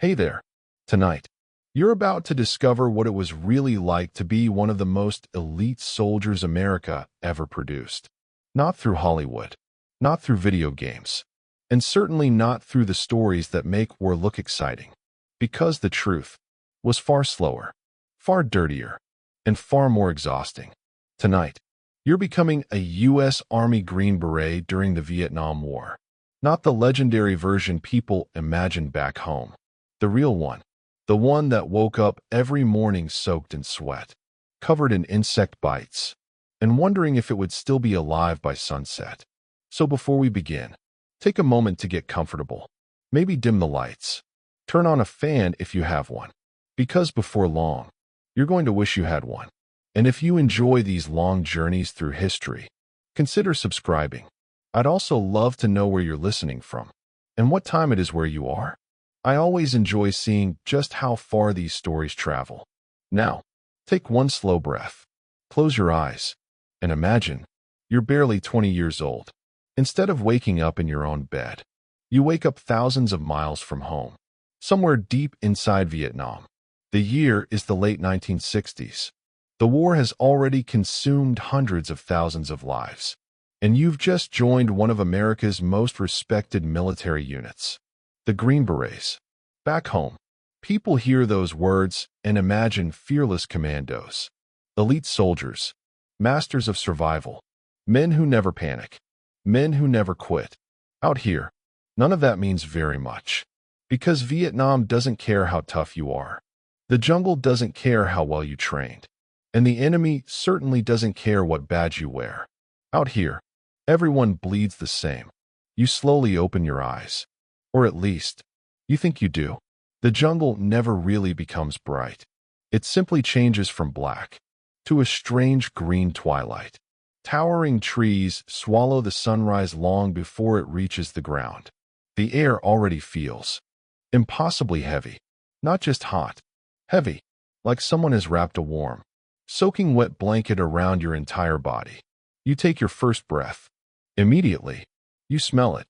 Hey there. Tonight, you're about to discover what it was really like to be one of the most elite soldiers America ever produced. Not through Hollywood, not through video games, and certainly not through the stories that make war look exciting. Because the truth was far slower, far dirtier, and far more exhausting. Tonight, you're becoming a U.S. Army Green Beret during the Vietnam War. Not the legendary version people imagined back home. The real one. The one that woke up every morning soaked in sweat, covered in insect bites, and wondering if it would still be alive by sunset. So before we begin, take a moment to get comfortable. Maybe dim the lights. Turn on a fan if you have one. Because before long, you're going to wish you had one. And if you enjoy these long journeys through history, consider subscribing. I'd also love to know where you're listening from and what time it is where you are. I always enjoy seeing just how far these stories travel. Now, take one slow breath, close your eyes, and imagine you're barely 20 years old. Instead of waking up in your own bed, you wake up thousands of miles from home, somewhere deep inside Vietnam. The year is the late 1960s. The war has already consumed hundreds of thousands of lives, and you've just joined one of America's most respected military units. The Green Berets. Back home, people hear those words and imagine fearless commandos, elite soldiers, masters of survival, men who never panic, men who never quit. Out here, none of that means very much, because Vietnam doesn't care how tough you are. The jungle doesn't care how well you trained, and the enemy certainly doesn't care what badge you wear. Out here, everyone bleeds the same. You slowly open your eyes. Or at least, you think you do. The jungle never really becomes bright. It simply changes from black to a strange green twilight. Towering trees swallow the sunrise long before it reaches the ground. The air already feels impossibly heavy. Not just hot, heavy, like someone has wrapped a warm, soaking wet blanket around your entire body. You take your first breath. Immediately, you smell it.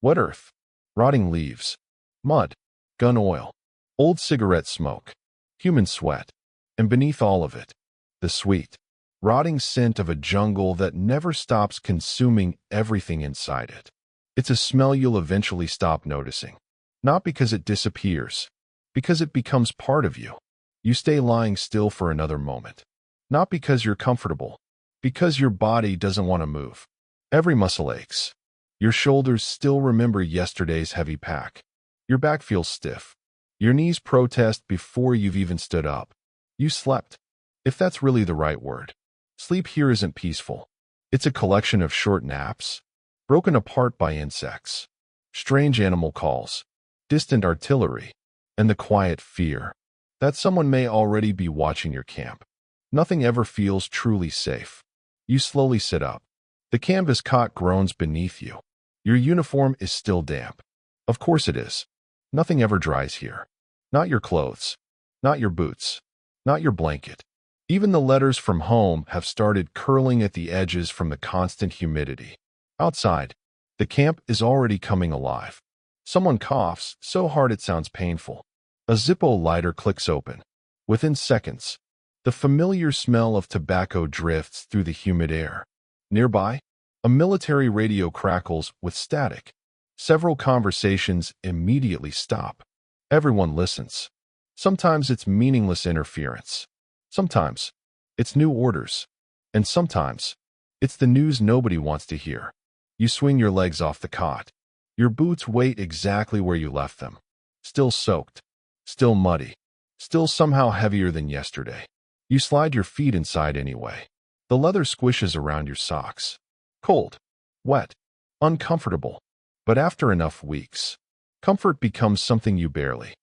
Wet earth. Rotting leaves, mud, gun oil, old cigarette smoke, human sweat, and beneath all of it, the sweet, rotting scent of a jungle that never stops consuming everything inside it. It's a smell you'll eventually stop noticing, not because it disappears, because it becomes part of you. You stay lying still for another moment, not because you're comfortable, because your body doesn't want to move. Every muscle aches. Your shoulders still remember yesterday's heavy pack. Your back feels stiff. Your knees protest before you've even stood up. You slept, if that's really the right word. Sleep here isn't peaceful. It's a collection of short naps, broken apart by insects, strange animal calls, distant artillery, and the quiet fear that someone may already be watching your camp. Nothing ever feels truly safe. You slowly sit up. The canvas cot groans beneath you. Your uniform is still damp. Of course it is. Nothing ever dries here. Not your clothes. Not your boots. Not your blanket. Even the letters from home have started curling at the edges from the constant humidity. Outside, the camp is already coming alive. Someone coughs so hard it sounds painful. A Zippo lighter clicks open. Within seconds, the familiar smell of tobacco drifts through the humid air. Nearby, a military radio crackles with static. Several conversations immediately stop. Everyone listens. Sometimes it's meaningless interference. Sometimes it's new orders. And sometimes it's the news nobody wants to hear. You swing your legs off the cot. Your boots wait exactly where you left them. Still soaked. Still muddy. Still somehow heavier than yesterday. You slide your feet inside anyway. The leather squishes around your socks. Cold, wet, uncomfortable. But after enough weeks, comfort becomes something you barely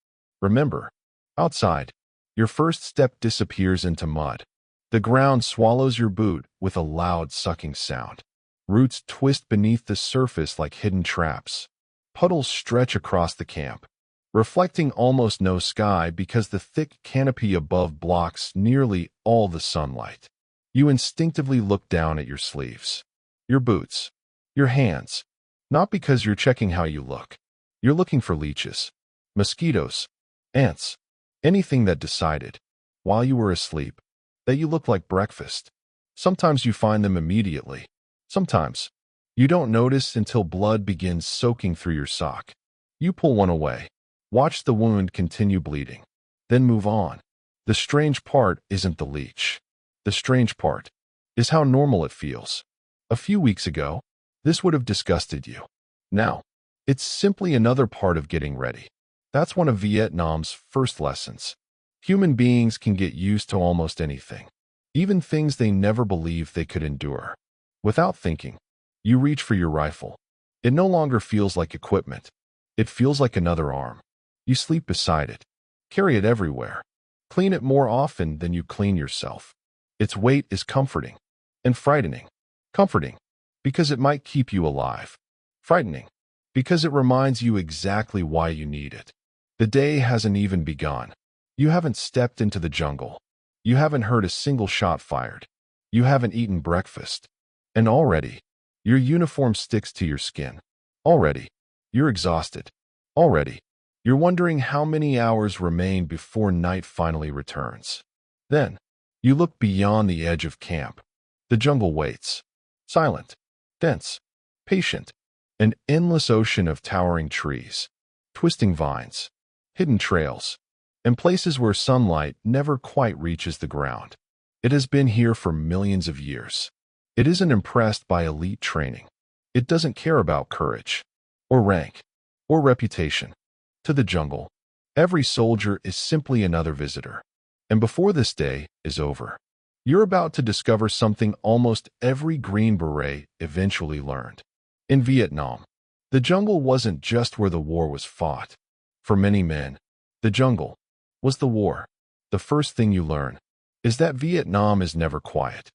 remember. Outside, your first step disappears into mud. The ground swallows your boot with a loud sucking sound. Roots twist beneath the surface like hidden traps. Puddles stretch across the camp, reflecting almost no sky because the thick canopy above blocks nearly all the sunlight. You instinctively look down at your sleeves. Your boots, your hands, not because you're checking how you look. You're looking for leeches, mosquitoes, ants, anything that decided, while you were asleep, that you looked like breakfast. Sometimes you find them immediately. Sometimes you don't notice until blood begins soaking through your sock. You pull one away, watch the wound continue bleeding, then move on. The strange part isn't the leech. The strange part is how normal it feels. A few weeks ago, this would have disgusted you. Now, it's simply another part of getting ready. That's one of Vietnam's first lessons. Human beings can get used to almost anything, even things they never believed they could endure. Without thinking, you reach for your rifle. It no longer feels like equipment. It feels like another arm. You sleep beside it, carry it everywhere, clean it more often than you clean yourself. Its weight is comforting and frightening. Comforting, because it might keep you alive. Frightening, because it reminds you exactly why you need it. The day hasn't even begun. You haven't stepped into the jungle. You haven't heard a single shot fired. You haven't eaten breakfast. And already, your uniform sticks to your skin. Already, you're exhausted. Already, you're wondering how many hours remain before night finally returns. Then, you look beyond the edge of camp. The jungle waits. Silent, dense, patient. An endless ocean of towering trees, twisting vines, hidden trails, and places where sunlight never quite reaches the ground. It has been here for millions of years. It isn't impressed by elite training. It doesn't care about courage, or rank, or reputation. To the jungle, every soldier is simply another visitor. And before this day is over, you're about to discover something almost every Green Beret eventually learned. In Vietnam, the jungle wasn't just where the war was fought. For many men, the jungle was the war. The first thing you learn is that Vietnam is never quiet.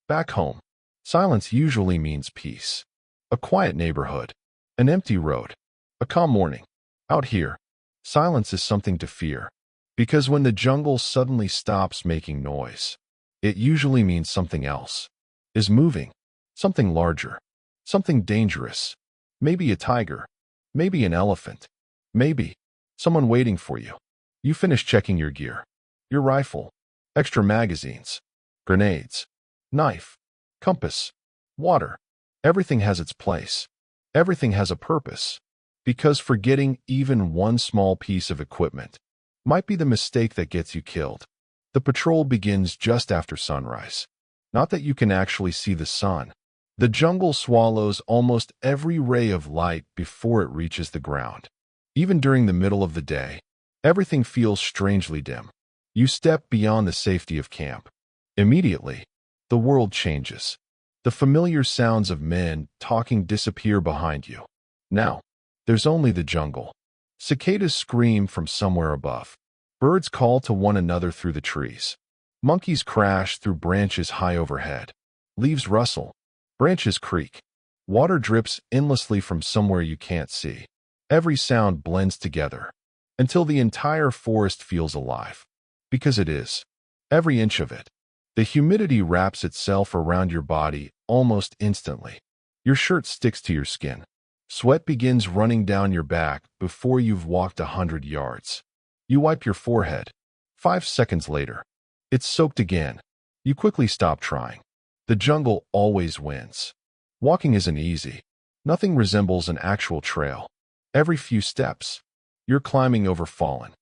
Back home, silence usually means peace. A quiet neighborhood, an empty road, a calm morning. Out here, silence is something to fear, because when the jungle suddenly stops making noise, it usually means something else is moving, something larger, something dangerous, maybe a tiger, maybe an elephant, maybe someone waiting for you. You finish checking your gear, your rifle, extra magazines, grenades, knife, compass, water. Everything has its place. Everything has a purpose. Because forgetting even one small piece of equipment might be the mistake that gets you killed. The patrol begins just after sunrise. Not that you can actually see the sun. The jungle swallows almost every ray of light before it reaches the ground. Even during the middle of the day, everything feels strangely dim. You step beyond the safety of camp. Immediately, the world changes. The familiar sounds of men talking disappear behind you. Now, there's only the jungle. Cicadas scream from somewhere above. Birds call to one another through the trees. Monkeys crash through branches high overhead. Leaves rustle. Branches creak. Water drips endlessly from somewhere you can't see. Every sound blends together until the entire forest feels alive. Because it is. Every inch of it. The humidity wraps itself around your body almost instantly. Your shirt sticks to your skin. Sweat begins running down your back before you've walked 100 yards. You wipe your forehead. 5 seconds later, it's soaked again. You quickly stop trying. The jungle always wins. Walking isn't easy. Nothing resembles an actual trail. Every few steps, you're climbing over fallen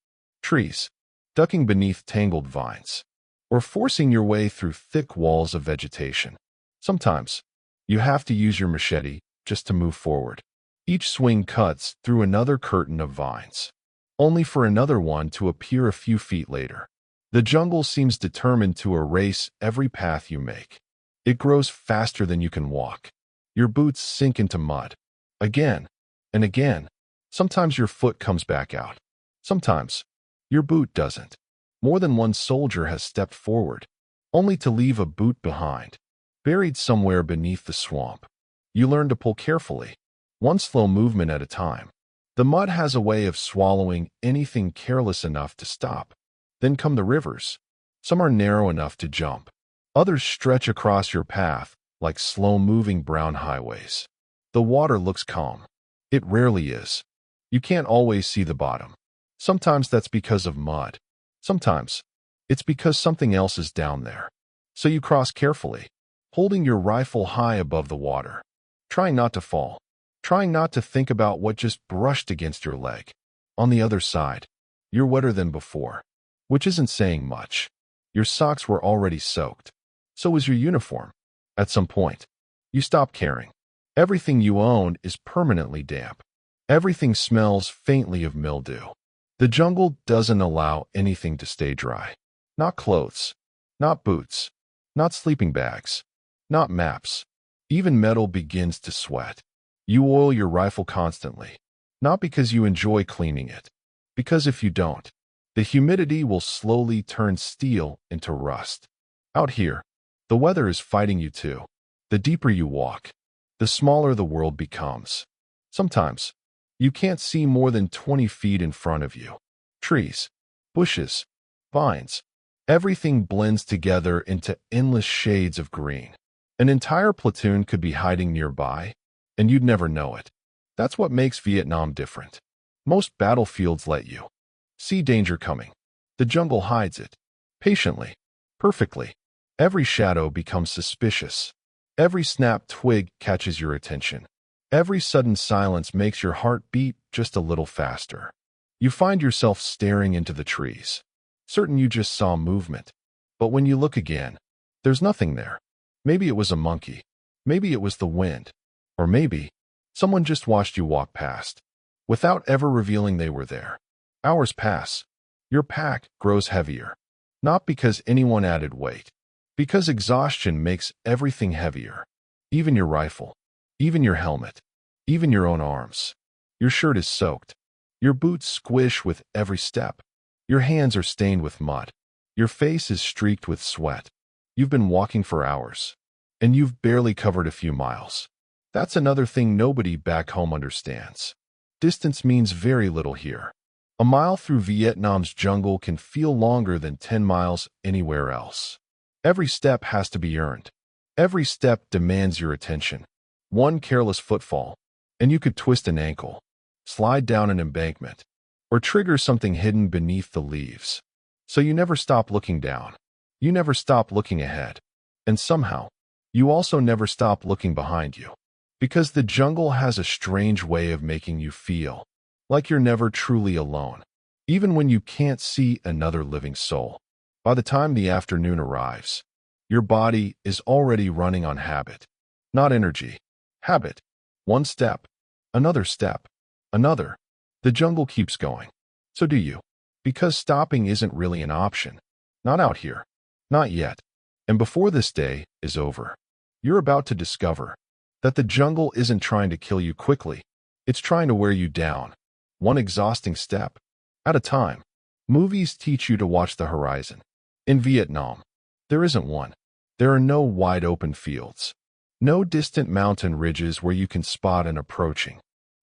trees, ducking beneath tangled vines, or forcing your way through thick walls of vegetation. Sometimes, you have to use your machete just to move forward. Each swing cuts through another curtain of vines, only for another one to appear a few feet later. The jungle seems determined to erase every path you make. It grows faster than you can walk. Your boots sink into mud. Again and again. Sometimes your foot comes back out. Sometimes your boot doesn't. More than one soldier has stepped forward, only to leave a boot behind, buried somewhere beneath the swamp. You learn to pull carefully, one slow movement at a time. The mud has a way of swallowing anything careless enough to stop. Then come the rivers. Some are narrow enough to jump. Others stretch across your path like slow-moving brown highways. The water looks calm. It rarely is. You can't always see the bottom. Sometimes that's because of mud. Sometimes it's because something else is down there. So you cross carefully, holding your rifle high above the water, trying not to fall, trying not to think about what just brushed against your leg. On the other side, you're wetter than before, which isn't saying much. Your socks were already soaked. So was your uniform. At some point, you stop caring. Everything you own is permanently damp. Everything smells faintly of mildew. The jungle doesn't allow anything to stay dry. Not clothes, not boots, not sleeping bags, not maps. Even metal begins to sweat. You oil your rifle constantly, not because you enjoy cleaning it, because if you don't, the humidity will slowly turn steel into rust. Out here, the weather is fighting you too. The deeper you walk, the smaller the world becomes. Sometimes, you can't see more than 20 feet in front of you. Trees, bushes, vines, everything blends together into endless shades of green. An entire platoon could be hiding nearby, and you'd never know it. That's what makes Vietnam different. Most battlefields let you see danger coming. The jungle hides it. Patiently. Perfectly. Every shadow becomes suspicious. Every snapped twig catches your attention. Every sudden silence makes your heart beat just a little faster. You find yourself staring into the trees, certain you just saw movement. But when you look again, there's nothing there. Maybe it was a monkey. Maybe it was the wind. Or maybe someone just watched you walk past, without ever revealing they were there. Hours pass. Your pack grows heavier. Not because anyone added weight, because exhaustion makes everything heavier. Even your rifle, even your helmet, even your own arms. Your shirt is soaked. Your boots squish with every step. Your hands are stained with mud. Your face is streaked with sweat. You've been walking for hours, and you've barely covered a few miles. That's another thing nobody back home understands. Distance means very little here. A mile through Vietnam's jungle can feel longer than 10 miles anywhere else. Every step has to be earned. Every step demands your attention. One careless footfall, and you could twist an ankle, slide down an embankment, or trigger something hidden beneath the leaves. So you never stop looking down. You never stop looking ahead. And somehow, you also never stop looking behind you. Because the jungle has a strange way of making you feel like you're never truly alone, even when you can't see another living soul. By the time the afternoon arrives, your body is already running on habit, not energy. Habit. One step, another step, another. The jungle keeps going. So do you. Because stopping isn't really an option. Not out here. Not yet. And before this day is over, you're about to discover that the jungle isn't trying to kill you quickly. It's trying to wear you down, one exhausting step at a time. Movies teach you to watch the horizon. In Vietnam, there isn't one. There are no wide-open fields, no distant mountain ridges where you can spot an approaching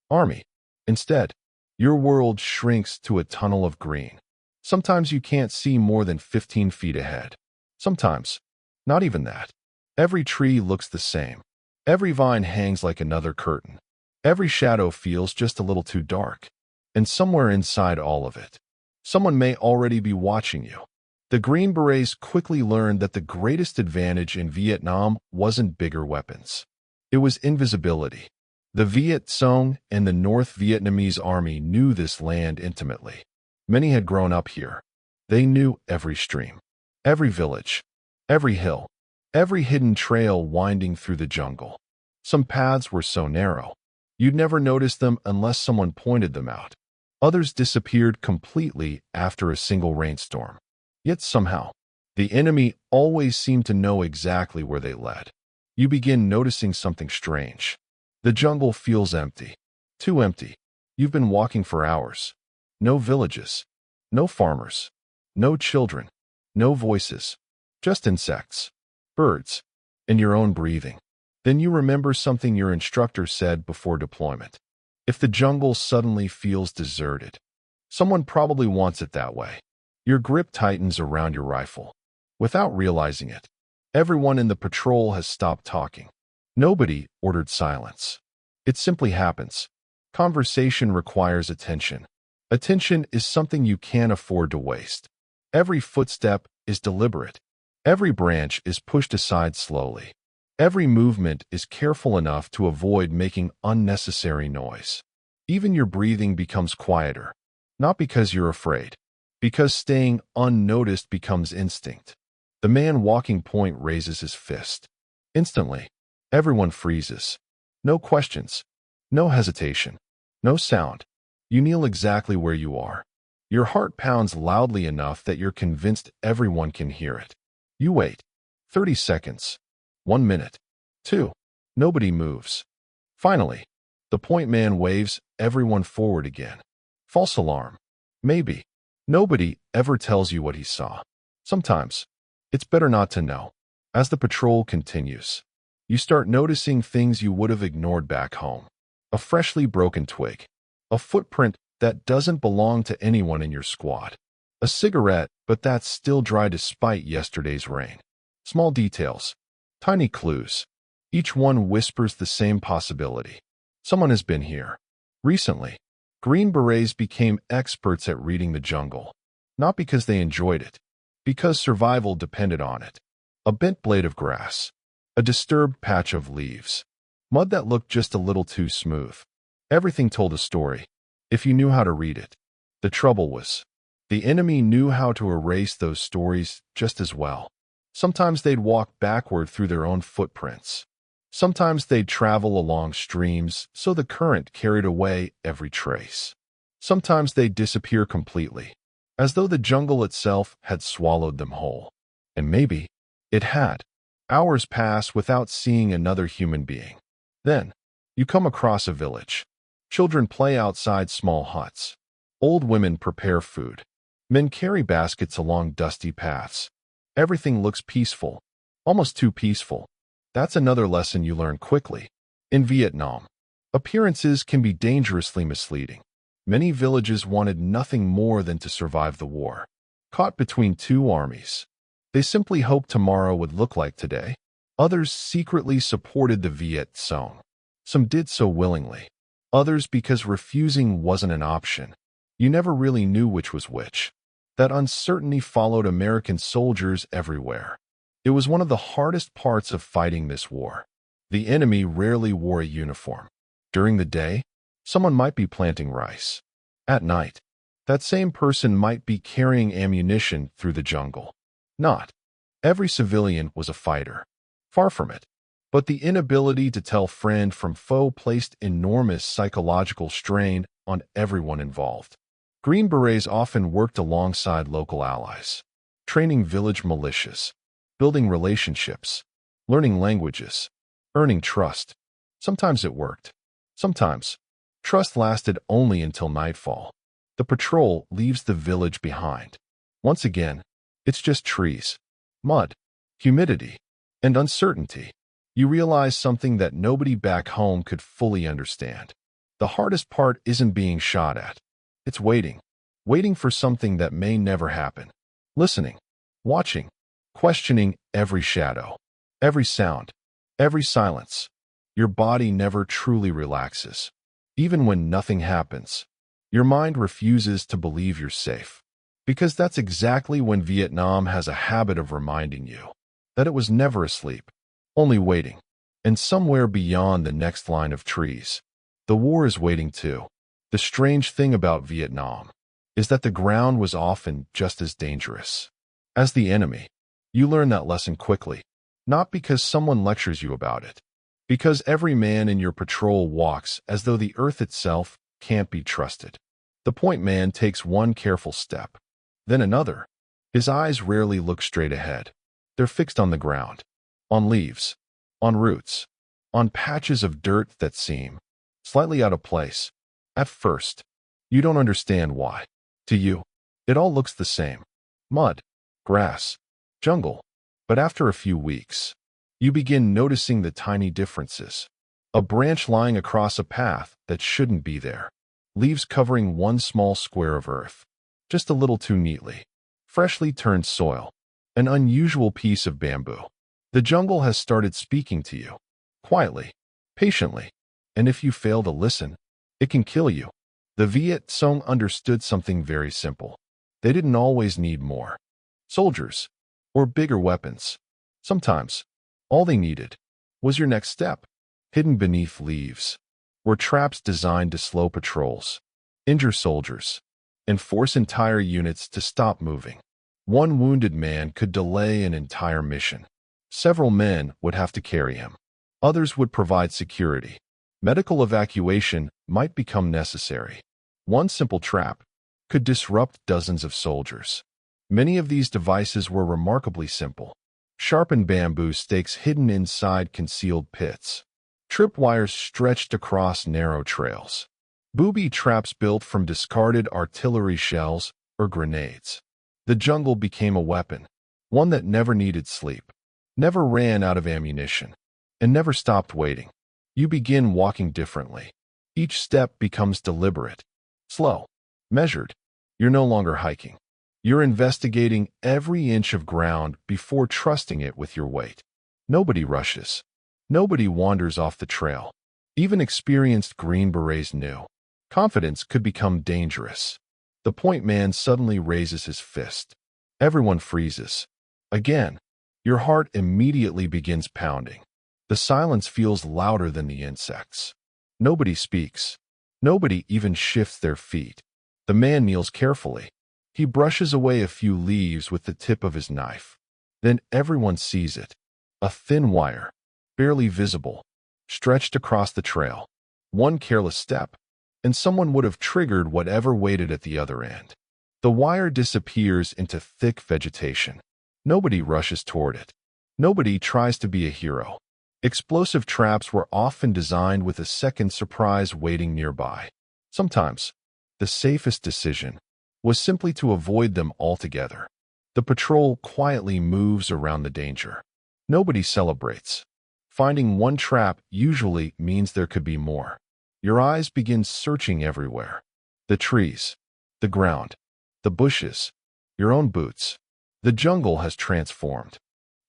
army. Instead, your world shrinks to a tunnel of green. Sometimes you can't see more than 15 feet ahead. Sometimes, not even that. Every tree looks the same. Every vine hangs like another curtain. Every shadow feels just a little too dark. And somewhere inside all of it, someone may already be watching you. The Green Berets quickly learned that the greatest advantage in Vietnam wasn't bigger weapons. It was invisibility. The Viet Cong and the North Vietnamese army knew this land intimately. Many had grown up here. They knew every stream, every village, every hill, every hidden trail winding through the jungle. Some paths were so narrow, you'd never notice them unless someone pointed them out. Others disappeared completely after a single rainstorm. Yet somehow, the enemy always seemed to know exactly where they led. You begin noticing something strange. The jungle feels empty. Too empty. You've been walking for hours. No villages. No farmers. No children. No voices. Just insects. Birds. And your own breathing. Then you remember something your instructor said before deployment. If the jungle suddenly feels deserted, someone probably wants it that way. Your grip tightens around your rifle. Without realizing it, everyone in the patrol has stopped talking. Nobody ordered silence. It simply happens. Conversation requires attention. Attention is something you can't afford to waste. Every footstep is deliberate. Every branch is pushed aside slowly. Every movement is careful enough to avoid making unnecessary noise. Even your breathing becomes quieter, not because you're afraid, because staying unnoticed becomes instinct. The man walking point raises his fist. Instantly, everyone freezes. No questions, no hesitation, no sound. You kneel exactly where you are. Your heart pounds loudly enough that you're convinced everyone can hear it. You wait. 30 seconds. 1 minute. 2. Nobody moves. Finally, the point man waves everyone forward again. False alarm. Maybe. Nobody ever tells you what he saw. Sometimes, it's better not to know. As the patrol continues, you start noticing things you would have ignored back home. A freshly broken twig. A footprint that doesn't belong to anyone in your squad. A cigarette, but that's still dry despite yesterday's rain. Small details. Tiny clues. Each one whispers the same possibility. Someone has been here. Recently, Green Berets became experts at reading the jungle. Not because they enjoyed it, because survival depended on it. A bent blade of grass. A disturbed patch of leaves. Mud that looked just a little too smooth. Everything told a story, if you knew how to read it. The trouble was, the enemy knew how to erase those stories just as well. Sometimes they'd walk backward through their own footprints. Sometimes they'd travel along streams so the current carried away every trace. Sometimes they'd disappear completely, as though the jungle itself had swallowed them whole. And maybe it had. Hours pass without seeing another human being. Then, you come across a village. Children play outside small huts. Old women prepare food. Men carry baskets along dusty paths. Everything looks peaceful, almost too peaceful. That's another lesson you learn quickly. In Vietnam, appearances can be dangerously misleading. Many villages wanted nothing more than to survive the war. Caught between two armies, they simply hoped tomorrow would look like today. Others secretly supported the Viet Cong. Some did so willingly. Others because refusing wasn't an option. You never really knew which was which. That uncertainty followed American soldiers everywhere. It was one of the hardest parts of fighting this war. The enemy rarely wore a uniform. During the day, someone might be planting rice. At night, that same person might be carrying ammunition through the jungle. Not every civilian was a fighter. Far from it. But the inability to tell friend from foe placed enormous psychological strain on everyone involved. Green Berets often worked alongside local allies, training village militias, building relationships, learning languages, earning trust. Sometimes it worked. Sometimes, trust lasted only until nightfall. The patrol leaves the village behind. Once again, it's just trees, mud, humidity, and uncertainty. You realize something that nobody back home could fully understand. The hardest part isn't being shot at. It's waiting. Waiting for something that may never happen. Listening. Watching. Questioning every shadow. Every sound. Every silence. Your body never truly relaxes. Even when nothing happens, your mind refuses to believe you're safe. Because that's exactly when Vietnam has a habit of reminding you that it was never asleep. Only waiting. And somewhere beyond the next line of trees, the war is waiting too. The strange thing about Vietnam is that the ground was often just as dangerous as the enemy. You learn that lesson quickly, not because someone lectures you about it, because every man in your patrol walks as though the earth itself can't be trusted. The point man takes one careful step, then another. His eyes rarely look straight ahead. They're fixed on the ground. On leaves, on roots, on patches of dirt that seem slightly out of place. At first, you don't understand why. To you, it all looks the same. Mud, grass, jungle. But after a few weeks, you begin noticing the tiny differences. A branch lying across a path that shouldn't be there. Leaves covering one small square of earth, just a little too neatly. Freshly turned soil. An unusual piece of bamboo. The jungle has started speaking to you, quietly, patiently, and if you fail to listen, it can kill you. The Viet Cong understood something very simple. They didn't always need more soldiers or bigger weapons. Sometimes, all they needed was your next step. Hidden beneath leaves were traps designed to slow patrols, injure soldiers, and force entire units to stop moving. One wounded man could delay an entire mission. Several men would have to carry him. Others would provide security. Medical evacuation might become necessary. One simple trap could disrupt dozens of soldiers. Many of these devices were remarkably simple. Sharpened bamboo stakes hidden inside concealed pits. Tripwires stretched across narrow trails. Booby traps built from discarded artillery shells or grenades. The jungle became a weapon, one that never needed sleep, never ran out of ammunition, and never stopped waiting. You begin walking differently. Each step becomes deliberate, slow, measured. You're no longer hiking. You're investigating every inch of ground before trusting it with your weight. Nobody rushes. Nobody wanders off the trail. Even experienced Green Berets knew confidence could become dangerous. The point man suddenly raises his fist. Everyone freezes. Again, your heart immediately begins pounding. The silence feels louder than the insects. Nobody speaks. Nobody even shifts their feet. The man kneels carefully. He brushes away a few leaves with the tip of his knife. Then everyone sees it. A thin wire, barely visible, stretched across the trail. One careless step, and someone would have triggered whatever waited at the other end. The wire disappears into thick vegetation. Nobody rushes toward it. Nobody tries to be a hero. Explosive traps were often designed with a second surprise waiting nearby. Sometimes, the safest decision was simply to avoid them altogether. The patrol quietly moves around the danger. Nobody celebrates. Finding one trap usually means there could be more. Your eyes begin searching everywhere. The trees, the ground, the bushes, your own boots. The jungle has transformed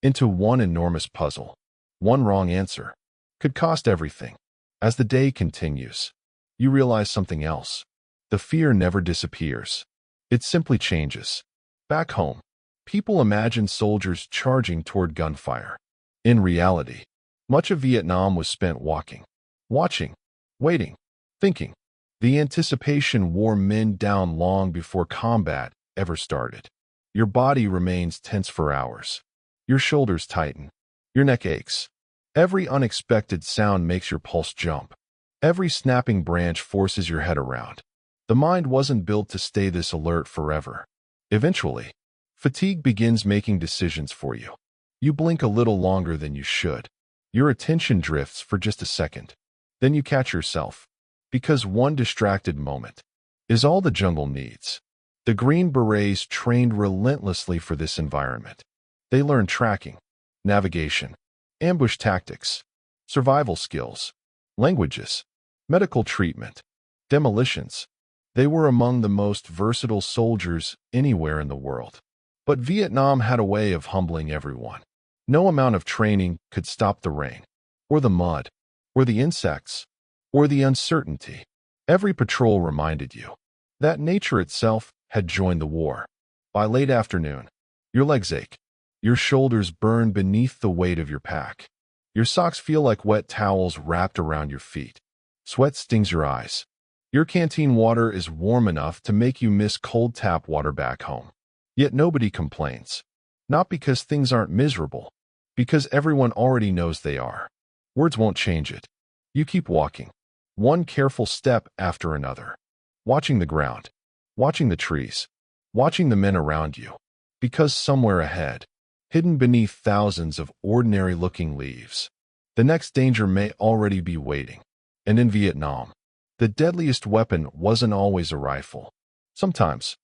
into one enormous puzzle. One wrong answer could cost everything. As the day continues, you realize something else. The fear never disappears. It simply changes. Back home, people imagine soldiers charging toward gunfire. In reality, much of Vietnam was spent walking, watching, waiting, thinking. The anticipation wore men down long before combat ever started. Your body remains tense for hours. Your shoulders tighten. Your neck aches. Every unexpected sound makes your pulse jump. Every snapping branch forces your head around. The mind wasn't built to stay this alert forever. Eventually, fatigue begins making decisions for you. You blink a little longer than you should. Your attention drifts for just a second. Then you catch yourself. Because one distracted moment is all the jungle needs. The Green Berets trained relentlessly for this environment. They learned tracking, navigation, ambush tactics, survival skills, languages, medical treatment, demolitions. They were among the most versatile soldiers anywhere in the world. But Vietnam had a way of humbling everyone. No amount of training could stop the rain, or the mud, or the insects, or the uncertainty. Every patrol reminded you that nature itself had joined the war. By late afternoon, your legs ache. Your shoulders burn beneath the weight of your pack. Your socks feel like wet towels wrapped around your feet. Sweat stings your eyes. Your canteen water is warm enough to make you miss cold tap water back home. Yet nobody complains. Not because things aren't miserable, because everyone already knows they are. Words won't change it. You keep walking, one careful step after another, watching the ground, watching the trees, watching the men around you, because somewhere ahead, hidden beneath thousands of ordinary-looking leaves, the next danger may already be waiting. And in Vietnam, the deadliest weapon wasn't always a rifle. Sometimes,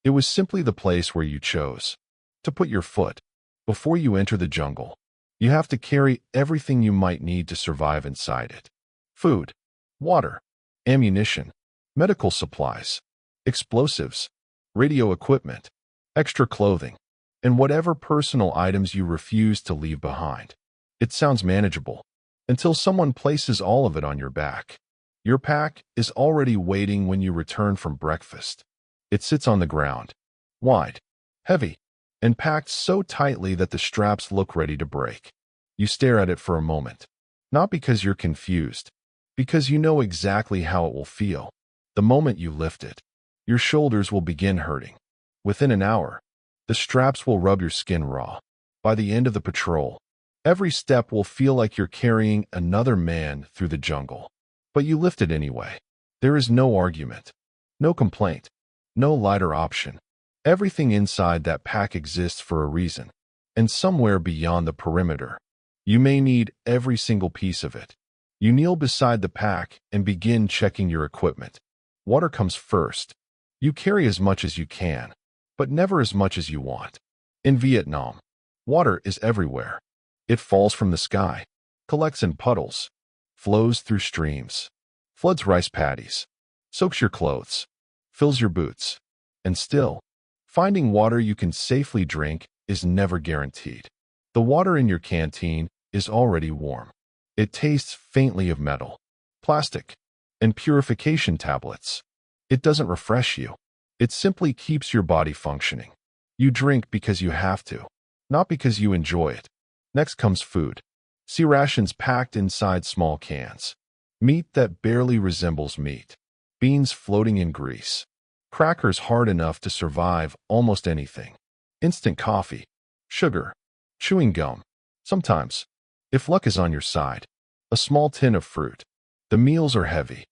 it was simply the place where you chose to put your foot. Before you enter the jungle, you have to carry everything you might need to survive inside it. Food, water, ammunition, medical supplies, explosives, radio equipment, extra clothing, and whatever personal items you refuse to leave behind. It sounds manageable until someone places all of it on your back. Your pack is already waiting when you return from breakfast. It sits on the ground, wide, heavy, and packed so tightly that the straps look ready to break. You stare at it for a moment, not because you're confused, because you know exactly how it will feel. The moment you lift it, your shoulders will begin hurting. Within an hour, the straps will rub your skin raw. By the end of the patrol, every step will feel like you're carrying another man through the jungle. But you lift it anyway. There is no argument, no complaint, no lighter option. Everything inside that pack exists for a reason, and somewhere beyond the perimeter, you may need every single piece of it. You kneel beside the pack and begin checking your equipment. Water comes first. You carry as much as you can, but never as much as you want. In Vietnam, water is everywhere. It falls from the sky, collects in puddles, flows through streams, floods rice paddies, soaks your clothes, fills your boots. And still, finding water you can safely drink is never guaranteed. The water in your canteen is already warm. It tastes faintly of metal, plastic, and purification tablets. It doesn't refresh you. It simply keeps your body functioning. You drink because you have to, not because you enjoy it. Next comes food. See rations packed inside small cans. Meat that barely resembles meat. Beans floating in grease. Crackers hard enough to survive almost anything. Instant coffee. Sugar. Chewing gum. Sometimes, if luck is on your side, a small tin of fruit. The meals are heavy,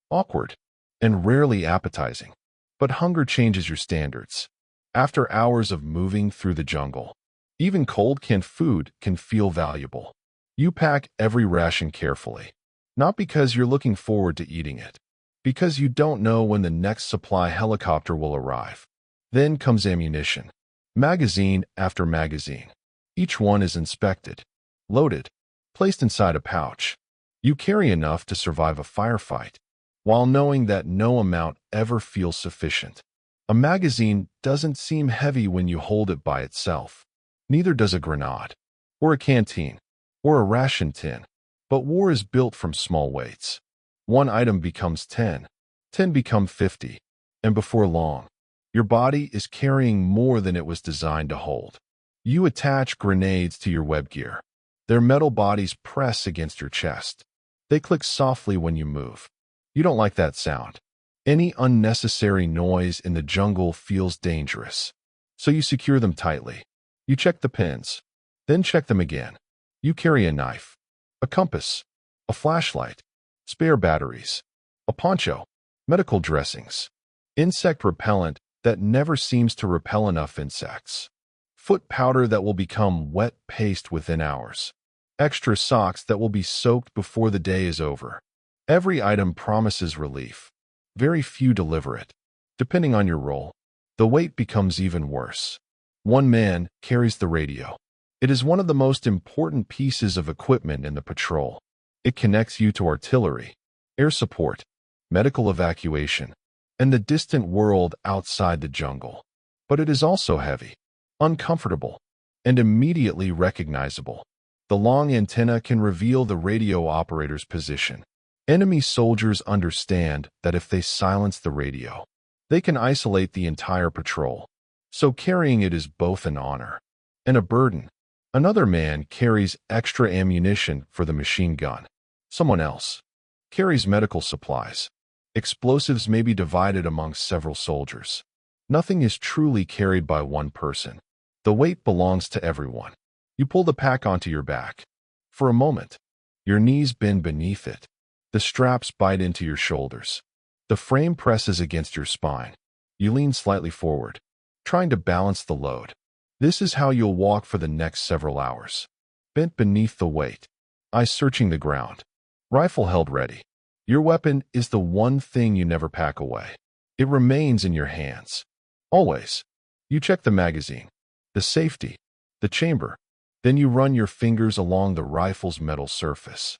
awkward, and rarely appetizing. But hunger changes your standards. After hours of moving through the jungle, even cold canned food can feel valuable. You pack every ration carefully, not because you're looking forward to eating it, because you don't know when the next supply helicopter will arrive. Then comes ammunition, magazine after magazine. Each one is inspected, loaded, placed inside a pouch. You carry enough to survive a firefight, while knowing that no amount ever feels sufficient. A magazine doesn't seem heavy when you hold it by itself. Neither does a grenade, or a canteen, or a ration tin. But war is built from small weights. One item becomes 10, 10 become 50, and before long, your body is carrying more than it was designed to hold. You attach grenades to your web gear. Their metal bodies press against your chest. They click softly when you move. You don't like that sound. Any unnecessary noise in the jungle feels dangerous. So you secure them tightly. You check the pins, then check them again. You carry a knife, a compass, a flashlight, spare batteries, a poncho, medical dressings, insect repellent that never seems to repel enough insects, foot powder that will become wet paste within hours, extra socks that will be soaked before the day is over. Every item promises relief. Very few deliver it. Depending on your role, the weight becomes even worse. One man carries the radio. It is one of the most important pieces of equipment in the patrol. It connects you to artillery, air support, medical evacuation, and the distant world outside the jungle. But it is also heavy, uncomfortable, and immediately recognizable. The long antenna can reveal the radio operator's position. Enemy soldiers understand that if they silence the radio, they can isolate the entire patrol. So carrying it is both an honor and a burden. Another man carries extra ammunition for the machine gun. Someone else carries medical supplies. Explosives may be divided among several soldiers. Nothing is truly carried by one person. The weight belongs to everyone. You pull the pack onto your back. For a moment, your knees bend beneath it. The straps bite into your shoulders. The frame presses against your spine. You lean slightly forward, trying to balance the load. This is how you'll walk for the next several hours. Bent beneath the weight, eyes searching the ground, rifle held ready. Your weapon is the one thing you never pack away. It remains in your hands. Always. You check the magazine, the safety, the chamber. Then you run your fingers along the rifle's metal surface.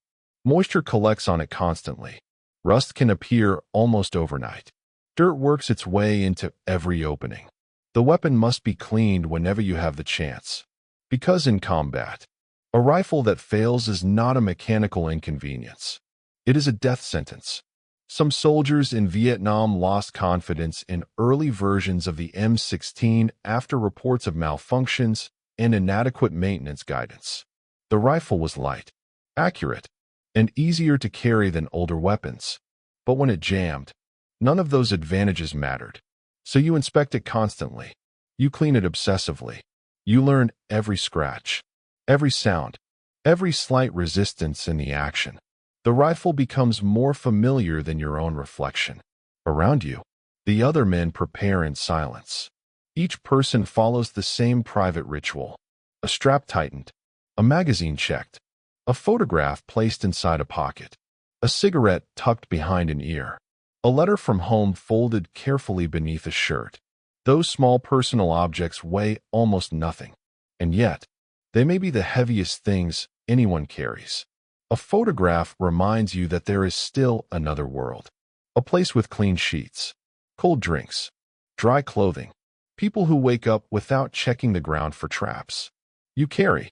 Moisture collects on it constantly. Rust can appear almost overnight. Dirt works its way into every opening. The weapon must be cleaned whenever you have the chance. Because in combat, a rifle that fails is not a mechanical inconvenience. It is a death sentence. Some soldiers in Vietnam lost confidence in early versions of the M16 after reports of malfunctions and inadequate maintenance guidance. The rifle was light, accurate, and easier to carry than older weapons. But when it jammed, none of those advantages mattered. So you inspect it constantly. You clean it obsessively. You learn every scratch, every sound, every slight resistance in the action. The rifle becomes more familiar than your own reflection. Around you, the other men prepare in silence. Each person follows the same private ritual. A strap tightened, a magazine checked, a photograph placed inside a pocket, a cigarette tucked behind an ear, a letter from home folded carefully beneath a shirt. Those small personal objects weigh almost nothing, and yet, they may be the heaviest things anyone carries. A photograph reminds you that there is still another world, a place with clean sheets, cold drinks, dry clothing, people who wake up without checking the ground for traps. You carry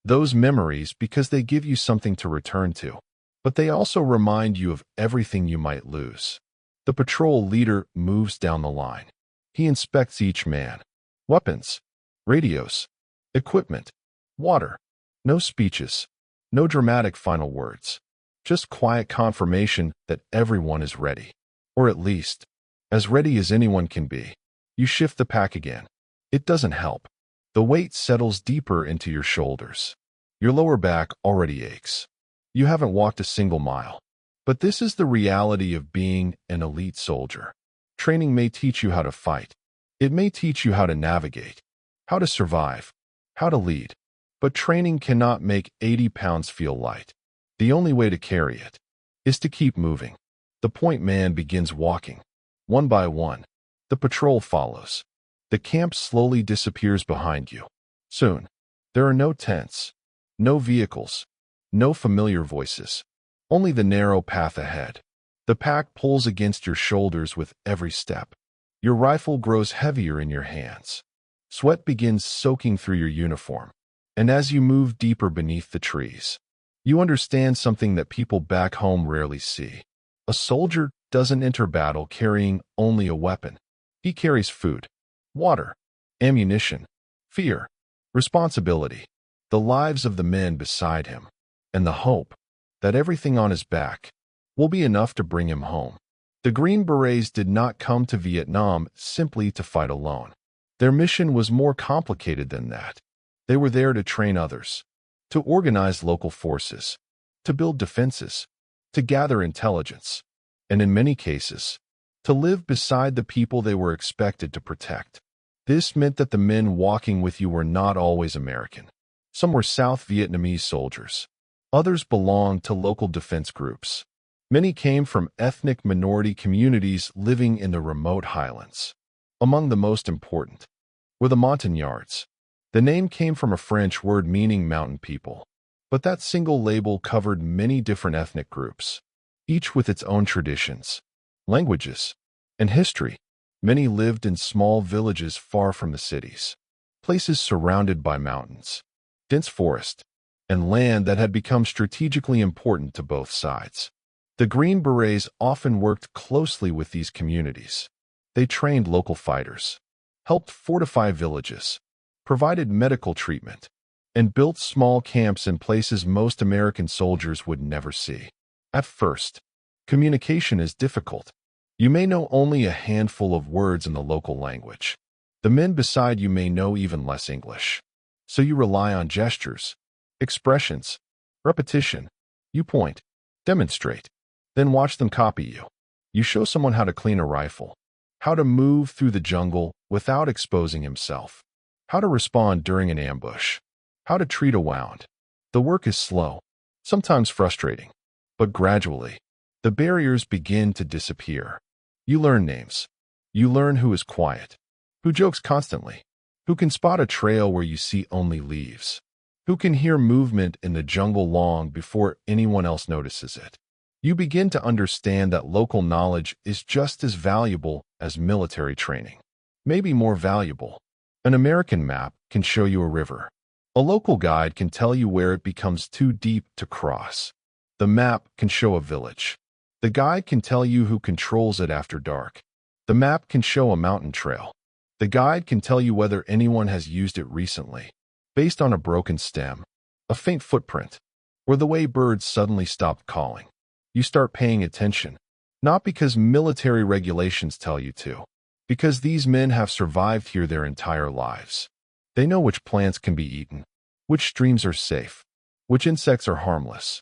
those memories because they give you something to return to, but they also remind you of everything you might lose. The patrol leader moves down the line. He inspects each man. Weapons, radios, equipment, water. No speeches, no dramatic final words. Just quiet confirmation that everyone is ready. Or at least, as ready as anyone can be. You shift the pack again. It doesn't help. The weight settles deeper into your shoulders. Your lower back already aches. You haven't walked a single mile. But this is the reality of being an elite soldier. Training may teach you how to fight. It may teach you how to navigate, how to survive, how to lead. But training cannot make 80 pounds feel light. The only way to carry it is to keep moving. The point man begins walking. One by one, the patrol follows. The camp slowly disappears behind you. Soon, there are no tents, no vehicles, no familiar voices. Only the narrow path ahead. The pack pulls against your shoulders with every step. Your rifle grows heavier in your hands. Sweat begins soaking through your uniform. And as you move deeper beneath the trees, you understand something that people back home rarely see. A soldier doesn't enter battle carrying only a weapon. He carries food, water, ammunition, fear, responsibility, the lives of the men beside him, and the hope that everything on his back will be enough to bring him home. The Green Berets did not come to Vietnam simply to fight alone. Their mission was more complicated than that. They were there to train others, to organize local forces, to build defenses, to gather intelligence, and in many cases, to live beside the people they were expected to protect. This meant that the men walking with you were not always American. Some were South Vietnamese soldiers. Others belonged to local defense groups. Many came from ethnic minority communities living in the remote highlands. Among the most important were the Montagnards. The name came from a French word meaning mountain people, but that single label covered many different ethnic groups, each with its own traditions, languages, and history. Many lived in small villages far from the cities, places surrounded by mountains, dense forest, and land that had become strategically important to both sides. The Green Berets often worked closely with these communities. They trained local fighters, helped fortify villages, provided medical treatment, and built small camps in places most American soldiers would never see. At first, communication is difficult. You may know only a handful of words in the local language. The men beside you may know even less English. So you rely on gestures, expressions, repetition. You point, demonstrate, then watch them copy you. You show someone how to clean a rifle, how to move through the jungle without exposing himself, how to respond during an ambush, how to treat a wound. The work is slow, sometimes frustrating, but gradually, the barriers begin to disappear. You learn names. You learn who is quiet, who jokes constantly, who can spot a trail where you see only leaves, who can hear movement in the jungle long before anyone else notices it. You begin to understand that local knowledge is just as valuable as military training, maybe more valuable. An American map can show you a river. A local guide can tell you where it becomes too deep to cross. The map can show a village. The guide can tell you who controls it after dark. The map can show a mountain trail. The guide can tell you whether anyone has used it recently, based on a broken stem, a faint footprint, or the way birds suddenly stopped calling. You start paying attention, not because military regulations tell you to, because these men have survived here their entire lives. They know which plants can be eaten, which streams are safe, which insects are harmless,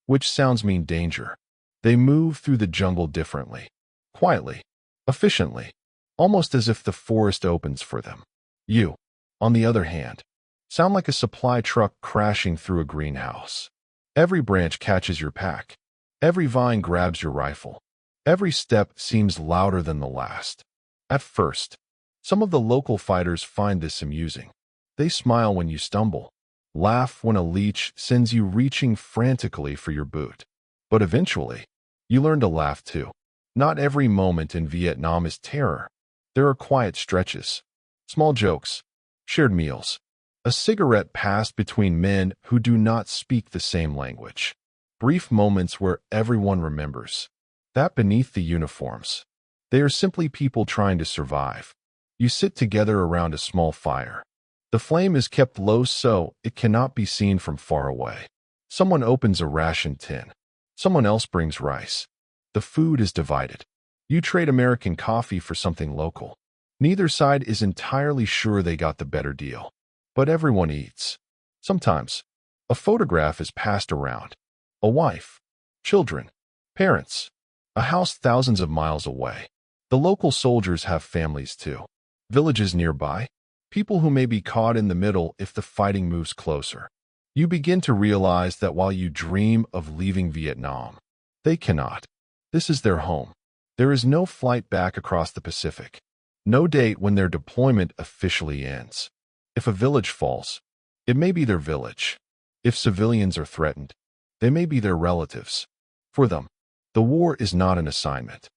which sounds mean danger. They move through the jungle differently, quietly, efficiently, almost as if the forest opens for them. You, on the other hand, sound like a supply truck crashing through a greenhouse. Every branch catches your pack. Every vine grabs your rifle. Every step seems louder than the last. At first, some of the local fighters find this amusing. They smile when you stumble, laugh when a leech sends you reaching frantically for your boot. But eventually, you learn to laugh too. Not every moment in Vietnam is terror. There are quiet stretches, small jokes, shared meals, a cigarette passed between men who do not speak the same language. Brief moments where everyone remembers that beneath the uniforms, they are simply people trying to survive. You sit together around a small fire. The flame is kept low so it cannot be seen from far away. Someone opens a ration tin. Someone else brings rice. The food is divided. You trade American coffee for something local. Neither side is entirely sure they got the better deal. But everyone eats. Sometimes, a photograph is passed around. A wife, children, parents, a house thousands of miles away. The local soldiers have families too. Villages nearby, people who may be caught in the middle if the fighting moves closer. You begin to realize that while you dream of leaving Vietnam, they cannot. This is their home. There is no flight back across the Pacific. No date when their deployment officially ends. If a village falls, it may be their village. If civilians are threatened, they may be their relatives. For them, the war is not an assignment.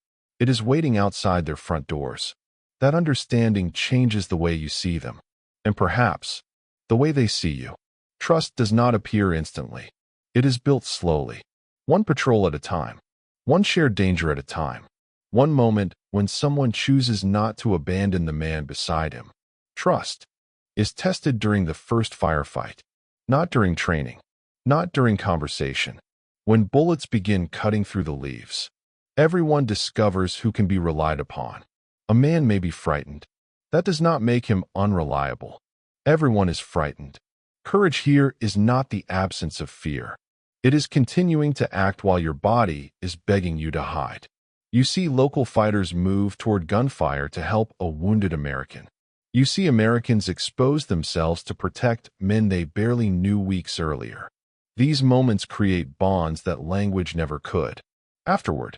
It is waiting outside their front doors. That understanding changes the way you see them, and perhaps the way they see you. Trust does not appear instantly. It is built slowly, one patrol at a time, one shared danger at a time, one moment when someone chooses not to abandon the man beside him. Trust is tested during the first firefight, not during training, not during conversation. When bullets begin cutting through the leaves, everyone discovers who can be relied upon. A man may be frightened. That does not make him unreliable. Everyone is frightened. Courage here is not the absence of fear. It is continuing to act while your body is begging you to hide. You see local fighters move toward gunfire to help a wounded American. You see Americans expose themselves to protect men they barely knew weeks earlier. These moments create bonds that language never could. Afterward,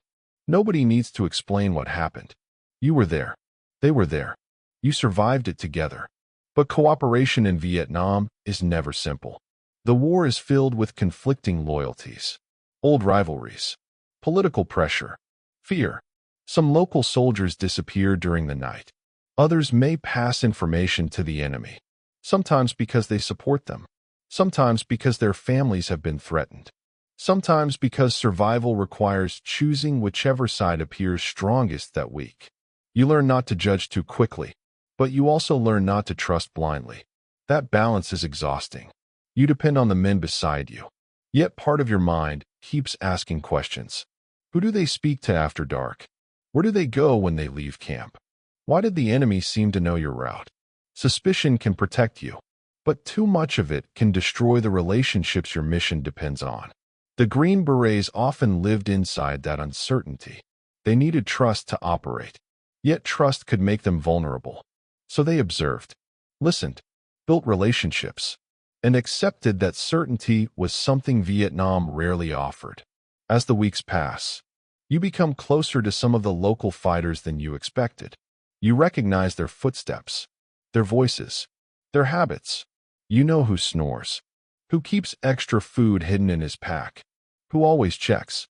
nobody needs to explain what happened. You were there. They were there. You survived it together. But cooperation in Vietnam is never simple. The war is filled with conflicting loyalties, old rivalries, political pressure, fear. Some local soldiers disappear during the night. Others may pass information to the enemy, sometimes because they support them, sometimes because their families have been threatened, sometimes because survival requires choosing whichever side appears strongest that week. You learn not to judge too quickly, but you also learn not to trust blindly. That balance is exhausting. You depend on the men beside you, yet part of your mind keeps asking questions. Who do they speak to after dark? Where do they go when they leave camp? Why did the enemy seem to know your route? Suspicion can protect you, but too much of it can destroy the relationships your mission depends on. The Green Berets often lived inside that uncertainty. They needed trust to operate, yet trust could make them vulnerable. So they observed, listened, built relationships, and accepted that certainty was something Vietnam rarely offered. As the weeks pass, you become closer to some of the local fighters than you expected. You recognize their footsteps, their voices, their habits. You know who snores, who keeps extra food hidden in his pack, who always checks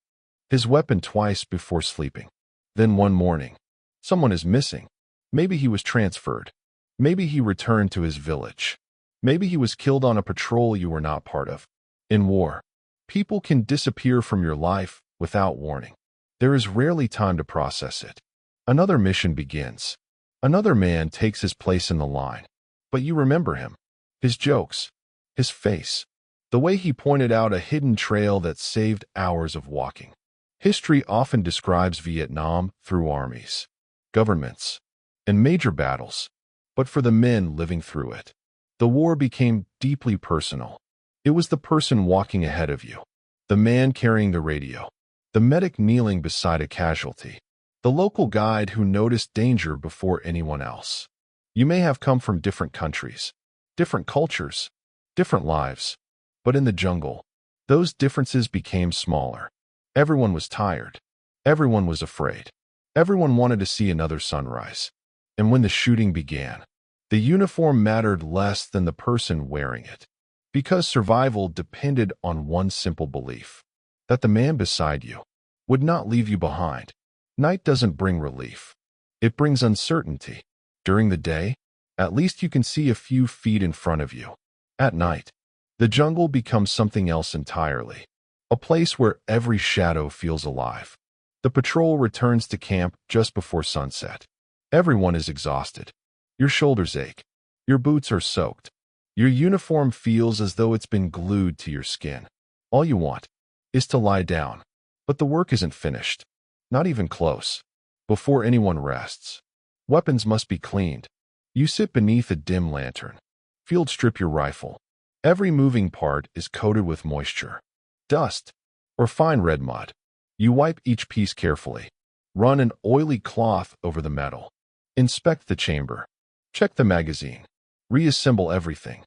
his weapon twice before sleeping. Then one morning, someone is missing. Maybe he was transferred. Maybe he returned to his village. Maybe he was killed on a patrol you were not part of. In war, people can disappear from your life without warning. There is rarely time to process it. Another mission begins. Another man takes his place in the line. But you remember him. His jokes. His face. The way he pointed out a hidden trail that saved hours of walking. History often describes Vietnam through armies, governments, and major battles. But for the men living through it, the war became deeply personal. It was the person walking ahead of you, the man carrying the radio, the medic kneeling beside a casualty, the local guide who noticed danger before anyone else. You may have come from different countries, different cultures, different lives, but in the jungle, those differences became smaller. Everyone was tired. Everyone was afraid. Everyone wanted to see another sunrise. And when the shooting began, the uniform mattered less than the person wearing it, because survival depended on one simple belief, that the man beside you would not leave you behind. Night doesn't bring relief. It brings uncertainty. During the day, at least you can see a few feet in front of you. At night, the jungle becomes something else entirely, a place where every shadow feels alive. The patrol returns to camp just before sunset. Everyone is exhausted. Your shoulders ache. Your boots are soaked. Your uniform feels as though it's been glued to your skin. All you want is to lie down. But the work isn't finished. Not even close. Before anyone rests, weapons must be cleaned. You sit beneath a dim lantern. Field strip your rifle. Every moving part is coated with moisture, dust, or fine red mud. You wipe each piece carefully. Run an oily cloth over the metal. Inspect the chamber. Check the magazine. Reassemble everything.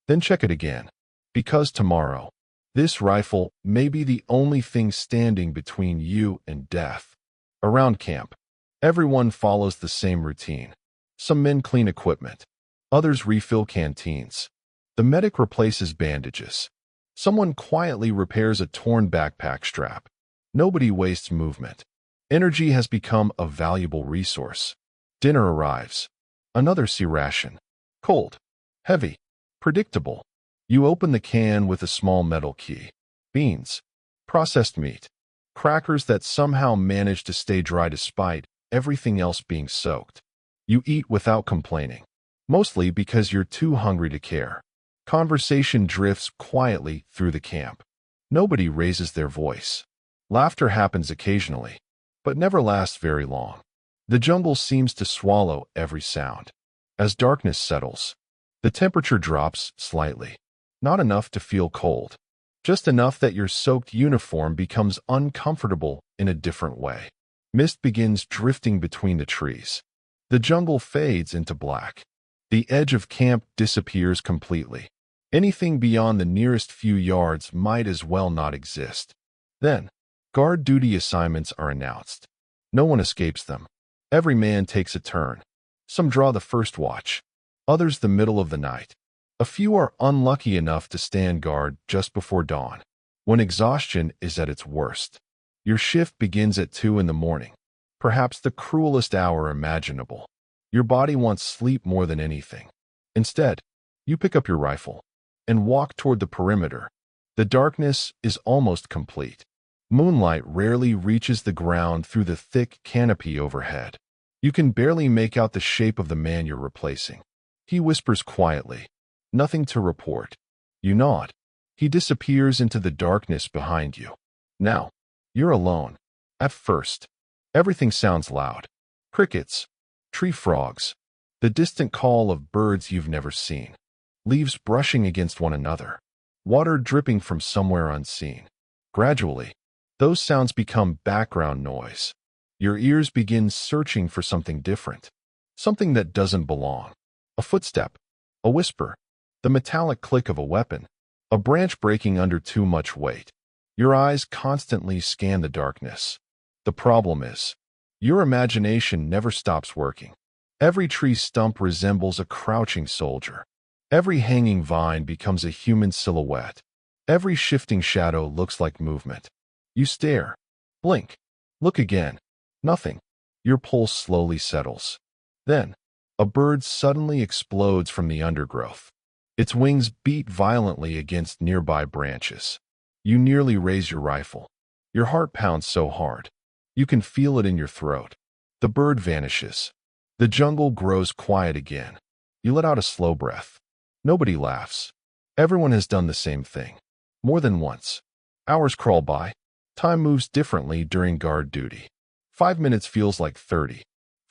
Then check it again. Because tomorrow, this rifle may be the only thing standing between you and death. Around camp, everyone follows the same routine. Some men clean equipment. Others refill canteens. The medic replaces bandages. Someone quietly repairs a torn backpack strap. Nobody wastes movement. Energy has become a valuable resource. Dinner arrives. Another sea ration. Cold. Heavy. Predictable. You open the can with a small metal key. Beans. Processed meat. Crackers that somehow manage to stay dry despite everything else being soaked. You eat without complaining. Mostly because you're too hungry to care. Conversation drifts quietly through the camp. Nobody raises their voice. Laughter happens occasionally, but never lasts very long. The jungle seems to swallow every sound. As darkness settles, the temperature drops slightly. Not enough to feel cold. Just enough that your soaked uniform becomes uncomfortable in a different way. Mist begins drifting between the trees. The jungle fades into black. The edge of camp disappears completely. Anything beyond the nearest few yards might as well not exist. Then, guard duty assignments are announced. No one escapes them. Every man takes a turn. Some draw the first watch, others the middle of the night. A few are unlucky enough to stand guard just before dawn, when exhaustion is at its worst. Your shift begins at 2 in the morning, perhaps the cruelest hour imaginable. Your body wants sleep more than anything. Instead, you pick up your rifle and walk toward the perimeter. The darkness is almost complete. Moonlight rarely reaches the ground through the thick canopy overhead. You can barely make out the shape of the man you're replacing. He whispers quietly. Nothing to report. You nod. He disappears into the darkness behind you. Now, you're alone. At first, everything sounds loud. Crickets, tree frogs, the distant call of birds you've never seen. Leaves brushing against one another. Water dripping from somewhere unseen. Gradually, those sounds become background noise. Your ears begin searching for something different. Something that doesn't belong. A footstep. A whisper. The metallic click of a weapon. A branch breaking under too much weight. Your eyes constantly scan the darkness. The problem is, your imagination never stops working. Every tree stump resembles a crouching soldier. Every hanging vine becomes a human silhouette. Every shifting shadow looks like movement. You stare. Blink. Look again. Nothing. Your pulse slowly settles. Then, a bird suddenly explodes from the undergrowth. Its wings beat violently against nearby branches. You nearly raise your rifle. Your heart pounds so hard. You can feel it in your throat. The bird vanishes. The jungle grows quiet again. You let out a slow breath. Nobody laughs. Everyone has done the same thing. More than once. Hours crawl by. Time moves differently during guard duty. 5 minutes feels like 30.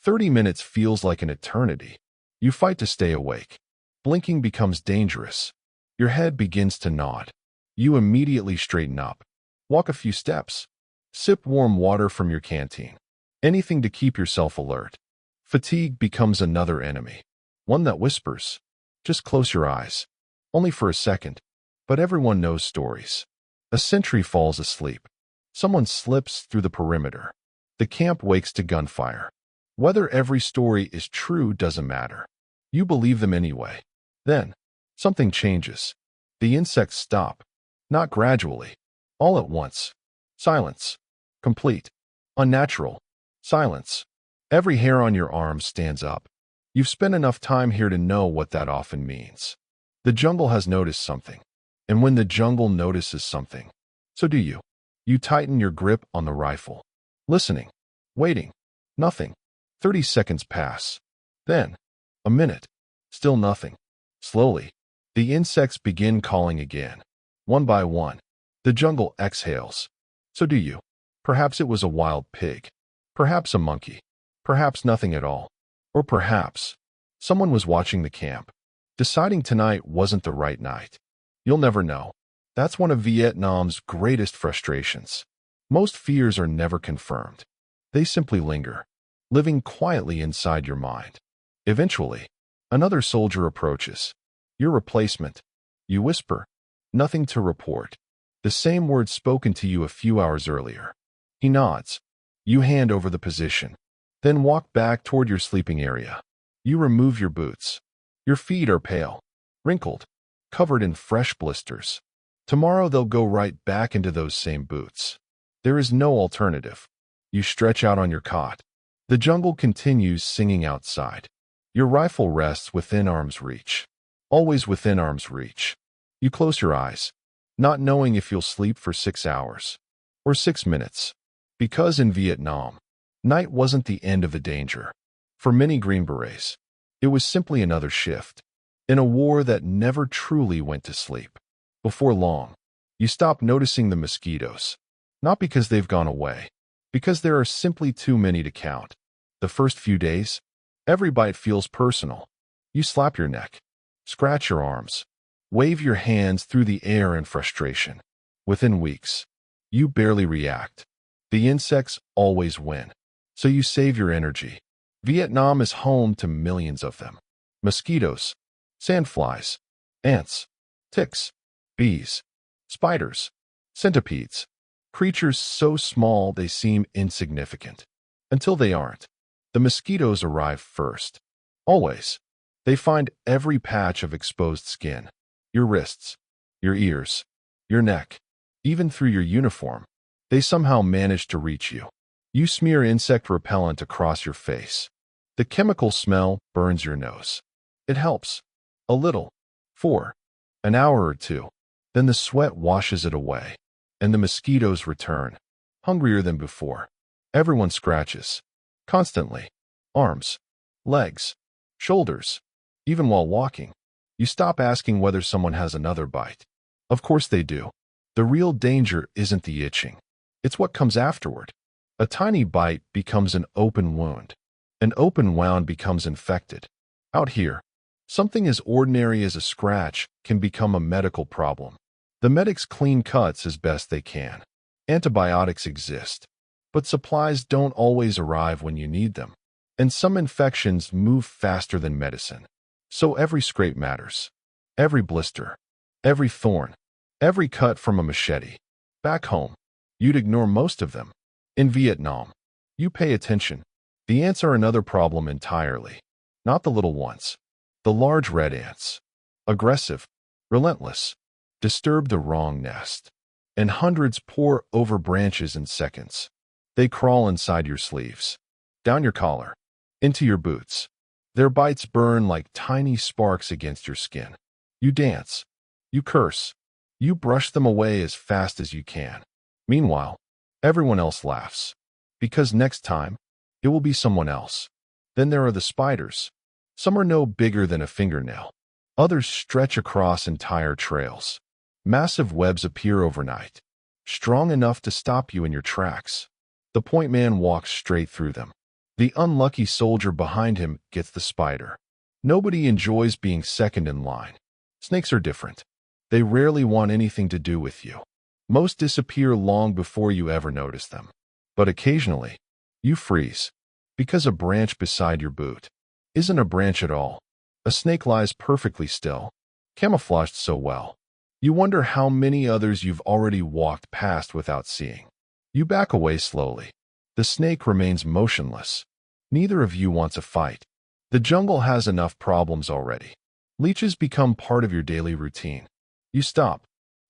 30 minutes feels like an eternity. You fight to stay awake. Blinking becomes dangerous. Your head begins to nod. You immediately straighten up. Walk a few steps. Sip warm water from your canteen. Anything to keep yourself alert. Fatigue becomes another enemy. One that whispers. Just close your eyes. Only for a second. But everyone knows stories. A sentry falls asleep. Someone slips through the perimeter. The camp wakes to gunfire. Whether every story is true doesn't matter. You believe them anyway. Then, something changes. The insects stop. Not gradually. All at once. Silence. Complete. Unnatural. Silence. Every hair on your arm stands up. You've spent enough time here to know what that often means. The jungle has noticed something. And when the jungle notices something, so do you. You tighten your grip on the rifle. Listening. Waiting. Nothing. 30 seconds pass. Then, a minute. Still nothing. Slowly, the insects begin calling again. One by one, the jungle exhales. So do you. Perhaps it was a wild pig. Perhaps a monkey. Perhaps nothing at all. Or perhaps someone was watching the camp, deciding tonight wasn't the right night. You'll never know. That's one of Vietnam's greatest frustrations. Most fears are never confirmed. They simply linger, living quietly inside your mind. Eventually, another soldier approaches. Your replacement. You whisper. Nothing to report. The same words spoken to you a few hours earlier. He nods. You hand over the position. Then walk back toward your sleeping area. You remove your boots. Your feet are pale, wrinkled, covered in fresh blisters. Tomorrow they'll go right back into those same boots. There is no alternative. You stretch out on your cot. The jungle continues singing outside. Your rifle rests within arm's reach. Always within arm's reach. You close your eyes, not knowing if you'll sleep for 6 hours or 6 minutes. Because in Vietnam, night wasn't the end of the danger. For many Green Berets, it was simply another shift in a war that never truly went to sleep. Before long, you stop noticing the mosquitoes, not because they've gone away, because there are simply too many to count. The first few days, every bite feels personal. You slap your neck, scratch your arms, wave your hands through the air in frustration. Within weeks, you barely react. The insects always win, so you save your energy. Vietnam is home to millions of them. Mosquitoes, sandflies, ants, ticks, bees, spiders, centipedes, creatures so small they seem insignificant. Until they aren't. The mosquitoes arrive first. Always. They find every patch of exposed skin. Your wrists, your ears, your neck, even through your uniform. They somehow manage to reach you. You smear insect repellent across your face. The chemical smell burns your nose. It helps. A little. For an hour or two. Then the sweat washes it away. And the mosquitoes return, hungrier than before. Everyone scratches. Constantly. Arms, legs, shoulders. Even while walking, you stop asking whether someone has another bite. Of course they do. The real danger isn't the itching. It's what comes afterward. A tiny bite becomes an open wound. An open wound becomes infected. Out here, something as ordinary as a scratch can become a medical problem. The medics clean cuts as best they can. Antibiotics exist, but supplies don't always arrive when you need them. And some infections move faster than medicine. So every scrape matters. Every blister, every thorn, every cut from a machete. Back home, you'd ignore most of them. In Vietnam, you pay attention. The ants are another problem entirely. Not the little ones. The large red ants. Aggressive, relentless, disturb the wrong nest. And hundreds pour over branches in seconds. They crawl inside your sleeves, down your collar, into your boots. Their bites burn like tiny sparks against your skin. You dance. You curse. You brush them away as fast as you can. Meanwhile, everyone else laughs. because next time, it will be someone else. Then there are the spiders. Some are no bigger than a fingernail. Others stretch across entire trails. Massive webs appear overnight, strong enough to stop you in your tracks. The point man walks straight through them. The unlucky soldier behind him gets the spider. Nobody enjoys being second in line. Snakes are different. They rarely want anything to do with you. Most disappear long before you ever notice them. But occasionally, you freeze, because a branch beside your boot isn't a branch at all. A snake lies perfectly still, camouflaged so well. You wonder how many others you've already walked past without seeing. You back away slowly. The snake remains motionless. Neither of you wants a fight. The jungle has enough problems already. Leeches become part of your daily routine. You stop,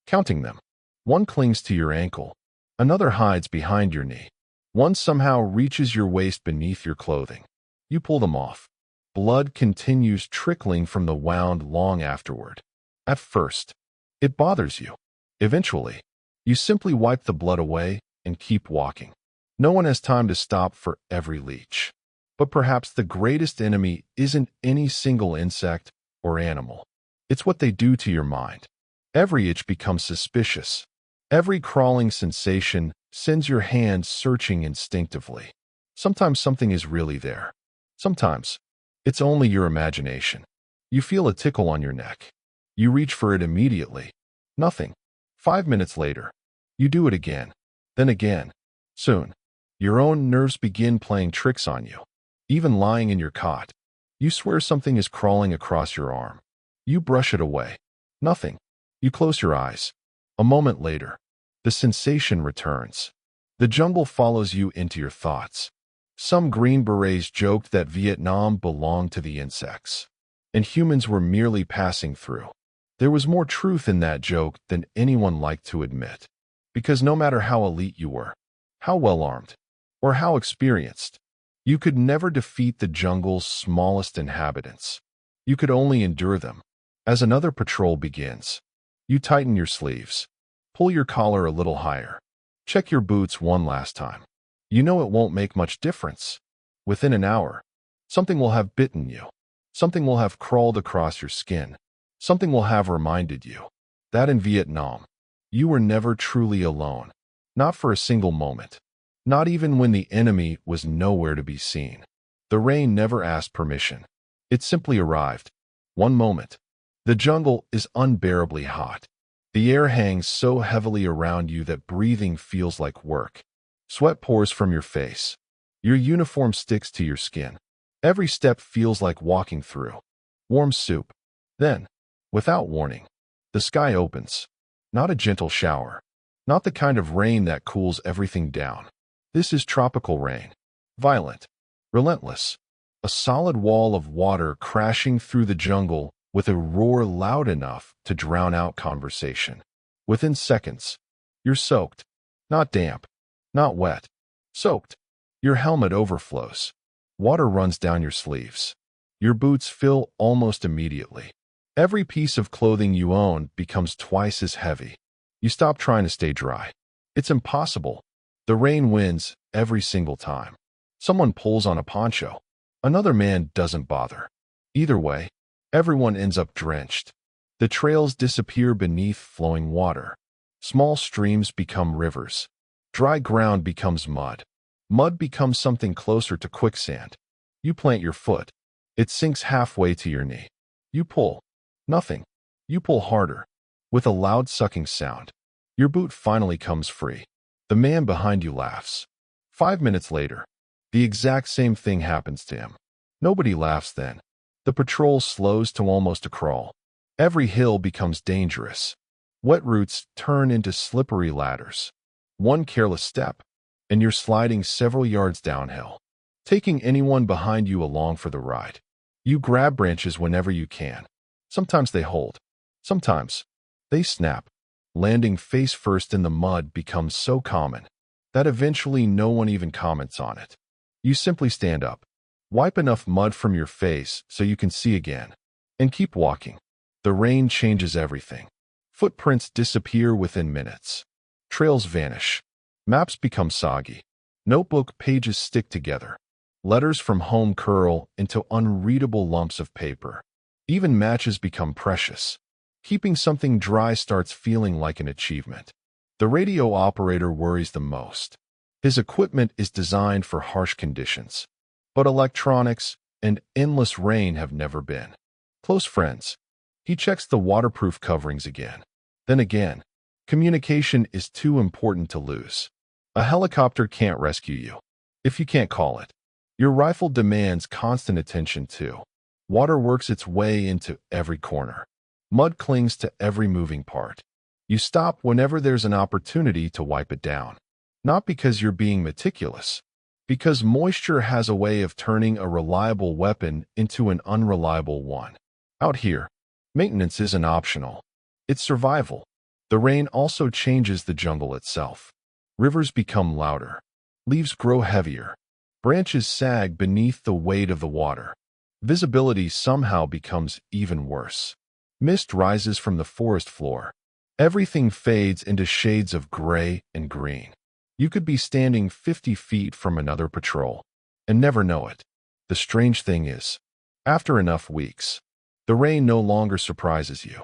counting them. One clings to your ankle. Another hides behind your knee. One somehow reaches your waist beneath your clothing. You pull them off. Blood continues trickling from the wound long afterward. At first, it bothers you. Eventually, you simply wipe the blood away and keep walking. No one has time to stop for every leech. But perhaps the greatest enemy isn't any single insect or animal. It's what they do to your mind. Every itch becomes suspicious. Every crawling sensation sends your hand searching instinctively. Sometimes something is really there. Sometimes it's only your imagination. You feel a tickle on your neck. You reach for it immediately. Nothing. 5 minutes later, you do it again. Then again. Soon, your own nerves begin playing tricks on you. Even lying in your cot, you swear something is crawling across your arm. You brush it away. Nothing. You close your eyes. A moment later, the sensation returns. The jungle follows you into your thoughts. Some Green Berets joked that Vietnam belonged to the insects, and humans were merely passing through. There was more truth in that joke than anyone liked to admit, because no matter how elite you were, how well-armed, or how experienced, you could never defeat the jungle's smallest inhabitants. You could only endure them. As another patrol begins, you tighten your sleeves, pull your collar a little higher, check your boots one last time. You know it won't make much difference. Within an hour, something will have bitten you. Something will have crawled across your skin. Something will have reminded you that in Vietnam, you were never truly alone. Not for a single moment. Not even when the enemy was nowhere to be seen. The rain never asked permission. It simply arrived. One moment. The jungle is unbearably hot. The air hangs so heavily around you that breathing feels like work. Sweat pours from your face. Your uniform sticks to your skin. Every step feels like walking through warm soup. Then, without warning, the sky opens. Not a gentle shower. Not the kind of rain that cools everything down. This is tropical rain. Violent. Relentless. A solid wall of water crashing through the jungle with a roar loud enough to drown out conversation. Within seconds, you're soaked. Not damp. Not wet. Soaked. Your helmet overflows. Water runs down your sleeves. Your boots fill almost immediately. Every piece of clothing you own becomes twice as heavy. You stop trying to stay dry. It's impossible. The rain wins every single time. Someone pulls on a poncho. Another man doesn't bother. Either way, everyone ends up drenched. The trails disappear beneath flowing water. Small streams become rivers. Dry ground becomes mud. Mud becomes something closer to quicksand. You plant your foot. It sinks halfway to your knee. You pull. Nothing. You pull harder. With a loud sucking sound. Your boot finally comes free. The man behind you laughs. 5 minutes later, the exact same thing happens to him. Nobody laughs then. The patrol slows to almost a crawl. Every hill becomes dangerous. Wet roots turn into slippery ladders. One careless step, and you're sliding several yards downhill, taking anyone behind you along for the ride. You grab branches whenever you can. Sometimes they hold. Sometimes they snap. Landing face first in the mud becomes so common that eventually no one even comments on it. You simply stand up, wipe enough mud from your face so you can see again, and keep walking. The rain changes everything. Footprints disappear within minutes. Trails vanish. Maps become soggy. Notebook pages stick together. Letters from home curl into unreadable lumps of paper. Even matches become precious. Keeping something dry starts feeling like an achievement. The radio operator worries the most. His equipment is designed for harsh conditions. But electronics and endless rain have never been. Close friends. He checks the waterproof coverings again. Then again. Communication is too important to lose. A helicopter can't rescue you, if you can't call it. Your rifle demands constant attention too. Water works its way into every corner. Mud clings to every moving part. You stop whenever there's an opportunity to wipe it down. Not because you're being meticulous, because moisture has a way of turning a reliable weapon into an unreliable one. Out here, maintenance isn't optional. It's survival. The rain also changes the jungle itself. Rivers become louder. Leaves grow heavier. Branches sag beneath the weight of the water. Visibility somehow becomes even worse. Mist rises from the forest floor. Everything fades into shades of gray and green. You could be standing 50 feet from another patrol and never know it. The strange thing is, after enough weeks, the rain no longer surprises you.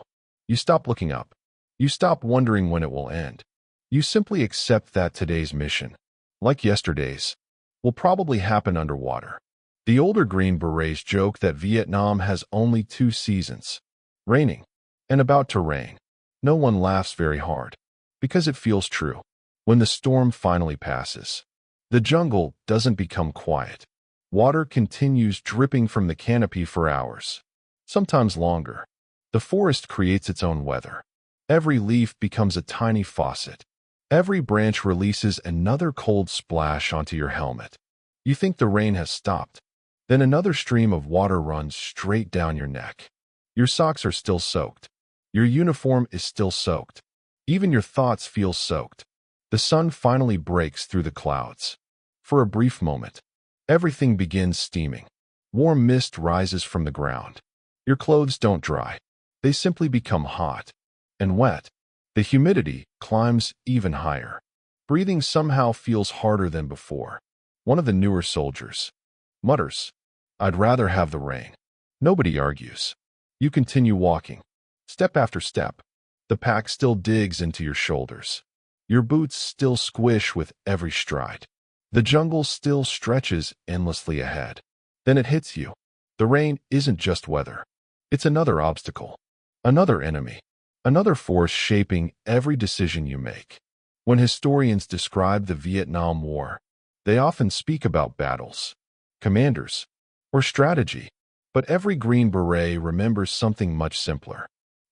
You stop looking up. You stop wondering when it will end. You simply accept that today's mission, like yesterday's, will probably happen underwater. The older Green Berets joke that Vietnam has only 2 seasons, raining and about to rain. No one laughs very hard, because it feels true. When the storm finally passes, the jungle doesn't become quiet. Water continues dripping from the canopy for hours, sometimes longer. The forest creates its own weather. Every leaf becomes a tiny faucet. Every branch releases another cold splash onto your helmet. You think the rain has stopped. Then another stream of water runs straight down your neck. Your socks are still soaked. Your uniform is still soaked. Even your thoughts feel soaked. The sun finally breaks through the clouds. For a brief moment, everything begins steaming. Warm mist rises from the ground. Your clothes don't dry. They simply become hot and wet. The humidity climbs even higher. Breathing somehow feels harder than before. One of the newer soldiers mutters, "I'd rather have the rain." Nobody argues. You continue walking. Step after step. The pack still digs into your shoulders. Your boots still squish with every stride. The jungle still stretches endlessly ahead. Then it hits you. The rain isn't just weather. It's another obstacle. Another enemy. Another force shaping every decision you make. When historians describe the Vietnam War, they often speak about battles, commanders, or strategy. But every Green Beret remembers something much simpler.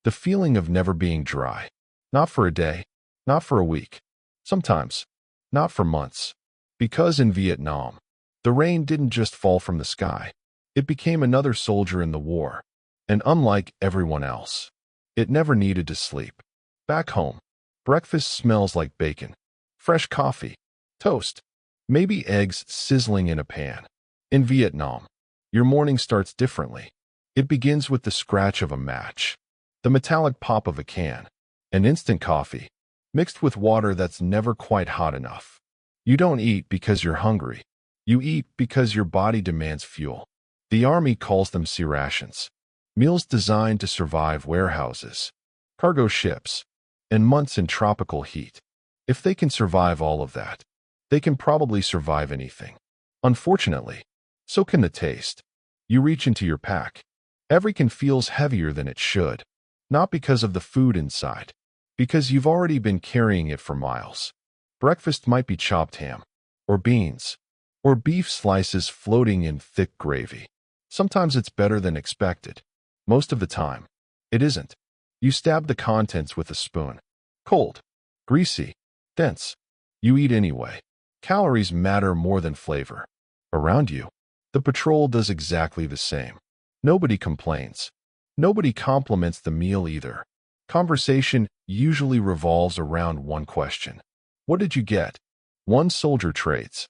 The feeling of never being dry. Not for a day. Not for a week. Sometimes. Not for months. Because in Vietnam, the rain didn't just fall from the sky. It became another soldier in the war. And unlike everyone else, it never needed to sleep. Back home, breakfast smells like bacon, fresh coffee, toast, maybe eggs sizzling in a pan. In Vietnam, your morning starts differently. It begins with the scratch of a match, the metallic pop of a can, and instant coffee, mixed with water that's never quite hot enough. You don't eat because you're hungry. You eat because your body demands fuel. The army calls them sea rations, meals designed to survive warehouses, cargo ships, and months in tropical heat. If they can survive all of that, they can probably survive anything. Unfortunately, so can the taste. You reach into your pack. Every can feels heavier than it should, not because of the food inside, because you've already been carrying it for miles. Breakfast might be chopped ham, or beans, or beef slices floating in thick gravy. Sometimes it's better than expected. Most of the time, it isn't. You stab the contents with a spoon. Cold, greasy, dense. You eat anyway. Calories matter more than flavor. Around you, the patrol does exactly the same. Nobody complains. Nobody compliments the meal either. Conversation usually revolves around one question. What did you get? One soldier trades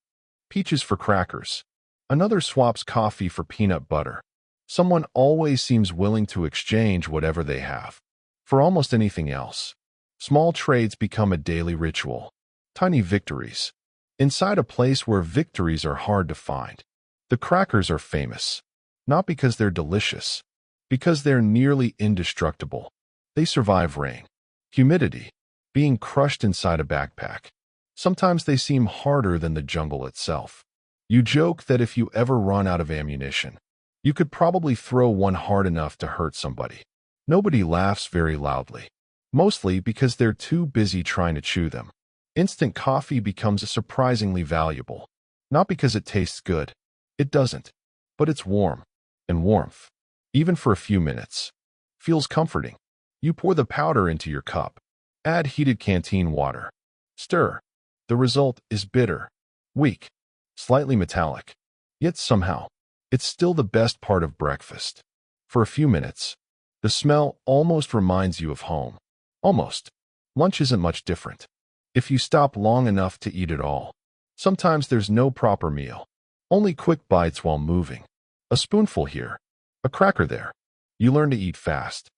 peaches for crackers. Another swaps coffee for peanut butter. Someone always seems willing to exchange whatever they have for almost anything else. Small trades become a daily ritual. Tiny victories. inside a place where victories are hard to find. The crackers are famous, not because they're delicious, because they're nearly indestructible. They survive rain, humidity, being crushed inside a backpack. Sometimes they seem harder than the jungle itself. You joke that if you ever run out of ammunition, you could probably throw one hard enough to hurt somebody. Nobody laughs very loudly, mostly because they're too busy trying to chew them. Instant coffee becomes surprisingly valuable, not because it tastes good. It doesn't, but it's warm, and warmth, even for a few minutes, feels comforting. You pour the powder into your cup, add heated canteen water, stir. The result is bitter, weak, slightly metallic, yet somehow, it's still the best part of breakfast. For a few minutes, the smell almost reminds you of home. Almost. Lunch isn't much different, if you stop long enough to eat it all. Sometimes there's no proper meal, only quick bites while moving. A spoonful here, a cracker there. You learn to eat fast,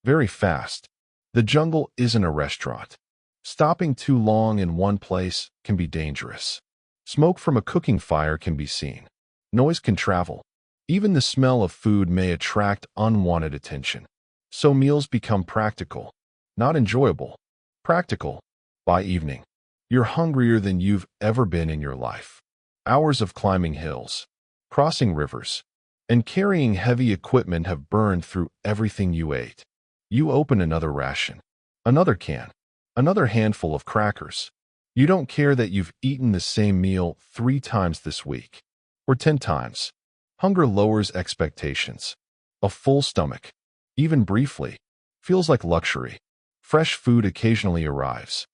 very fast. The jungle isn't a restaurant. Stopping too long in one place can be dangerous. Smoke from a cooking fire can be seen. Noise can travel. Even the smell of food may attract unwanted attention. So meals become practical, not enjoyable. Practical. By evening, you're hungrier than you've ever been in your life. Hours of climbing hills, crossing rivers, and carrying heavy equipment have burned through everything you ate. You open another ration, another can, another handful of crackers. You don't care that you've eaten the same meal 3 times this week, or 10 times. Hunger lowers expectations. A full stomach, even briefly, feels like luxury. Fresh food occasionally arrives.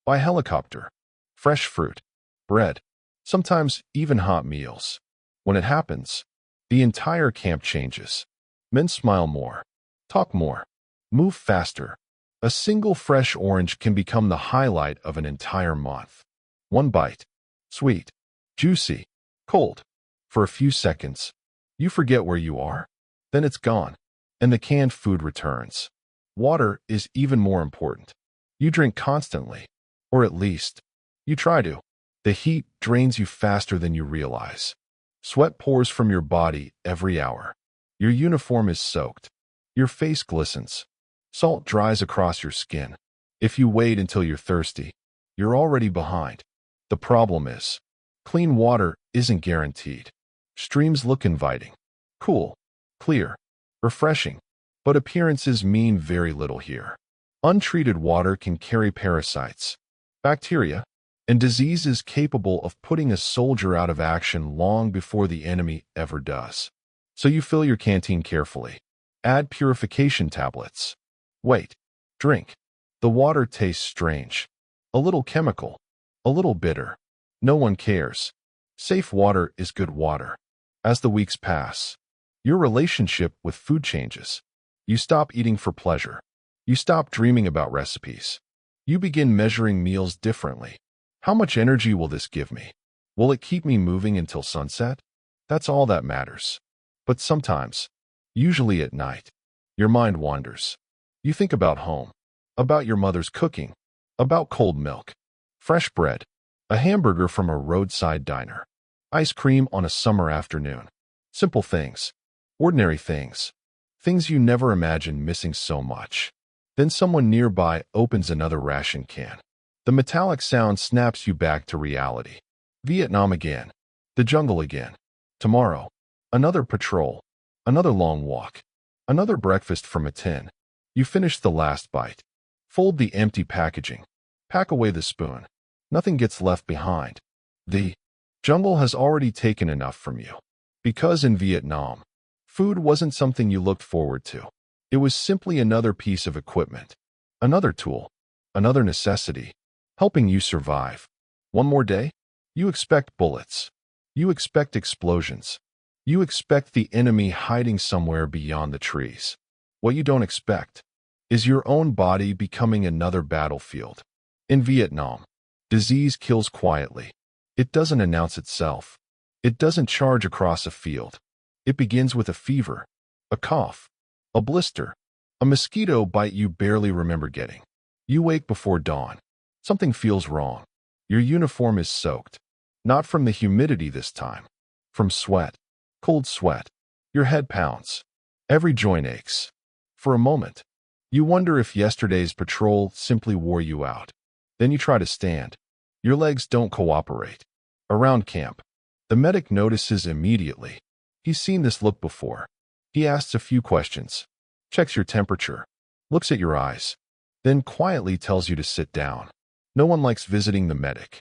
By helicopter. Fresh fruit, bread, sometimes even hot meals. When it happens, the entire camp changes. Men smile more, talk more, move faster. A single fresh orange can become the highlight of an entire month. One bite, sweet, juicy, cold. For a few seconds, you forget where you are. Then it's gone, and the canned food returns. Water is even more important. You drink constantly, or at least, you try to. The heat drains you faster than you realize. Sweat pours from your body every hour. Your uniform is soaked. Your face glistens. Salt dries across your skin. If you wait until you're thirsty, you're already behind. The problem is, clean water isn't guaranteed. Streams look inviting, cool, clear, refreshing, but appearances mean very little here. Untreated water can carry parasites, bacteria, and diseases capable of putting a soldier out of action long before the enemy ever does. So you fill your canteen carefully. Add purification tablets. Wait. Drink. The water tastes strange. A little chemical. A little bitter. No one cares. Safe water is good water. As the weeks pass, your relationship with food changes. You stop eating for pleasure. You stop dreaming about recipes. You begin measuring meals differently. How much energy will this give me? Will it keep me moving until sunset? That's all that matters. But sometimes, usually at night, your mind wanders. You think about home, about your mother's cooking, about cold milk, fresh bread, a hamburger from a roadside diner, ice cream on a summer afternoon. Simple things, ordinary things, things you never imagined missing so much. Then someone nearby opens another ration can. The metallic sound snaps you back to reality. Vietnam again. The jungle again. Tomorrow. Another patrol. Another long walk. Another breakfast from a tin. You finish the last bite. Fold the empty packaging. Pack away the spoon. Nothing gets left behind. The jungle has already taken enough from you. Because in Vietnam, food wasn't something you looked forward to. It was simply another piece of equipment. Another tool. Another necessity. Helping you survive. One more day? You expect bullets. You expect explosions. You expect the enemy hiding somewhere beyond the trees. What you don't expect is your own body becoming another battlefield. In Vietnam, disease kills quietly. It doesn't announce itself. It doesn't charge across a field. It begins with a fever, a cough, a blister, a mosquito bite you barely remember getting. You wake before dawn. Something feels wrong. Your uniform is soaked. Not from the humidity this time. From sweat. Cold sweat. Your head pounds. Every joint aches. For a moment, you wonder if yesterday's patrol simply wore you out. Then you try to stand. Your legs don't cooperate. Around camp, the medic notices immediately. He's seen this look before. He asks a few questions, checks your temperature, looks at your eyes, then quietly tells you to sit down. No one likes visiting the medic.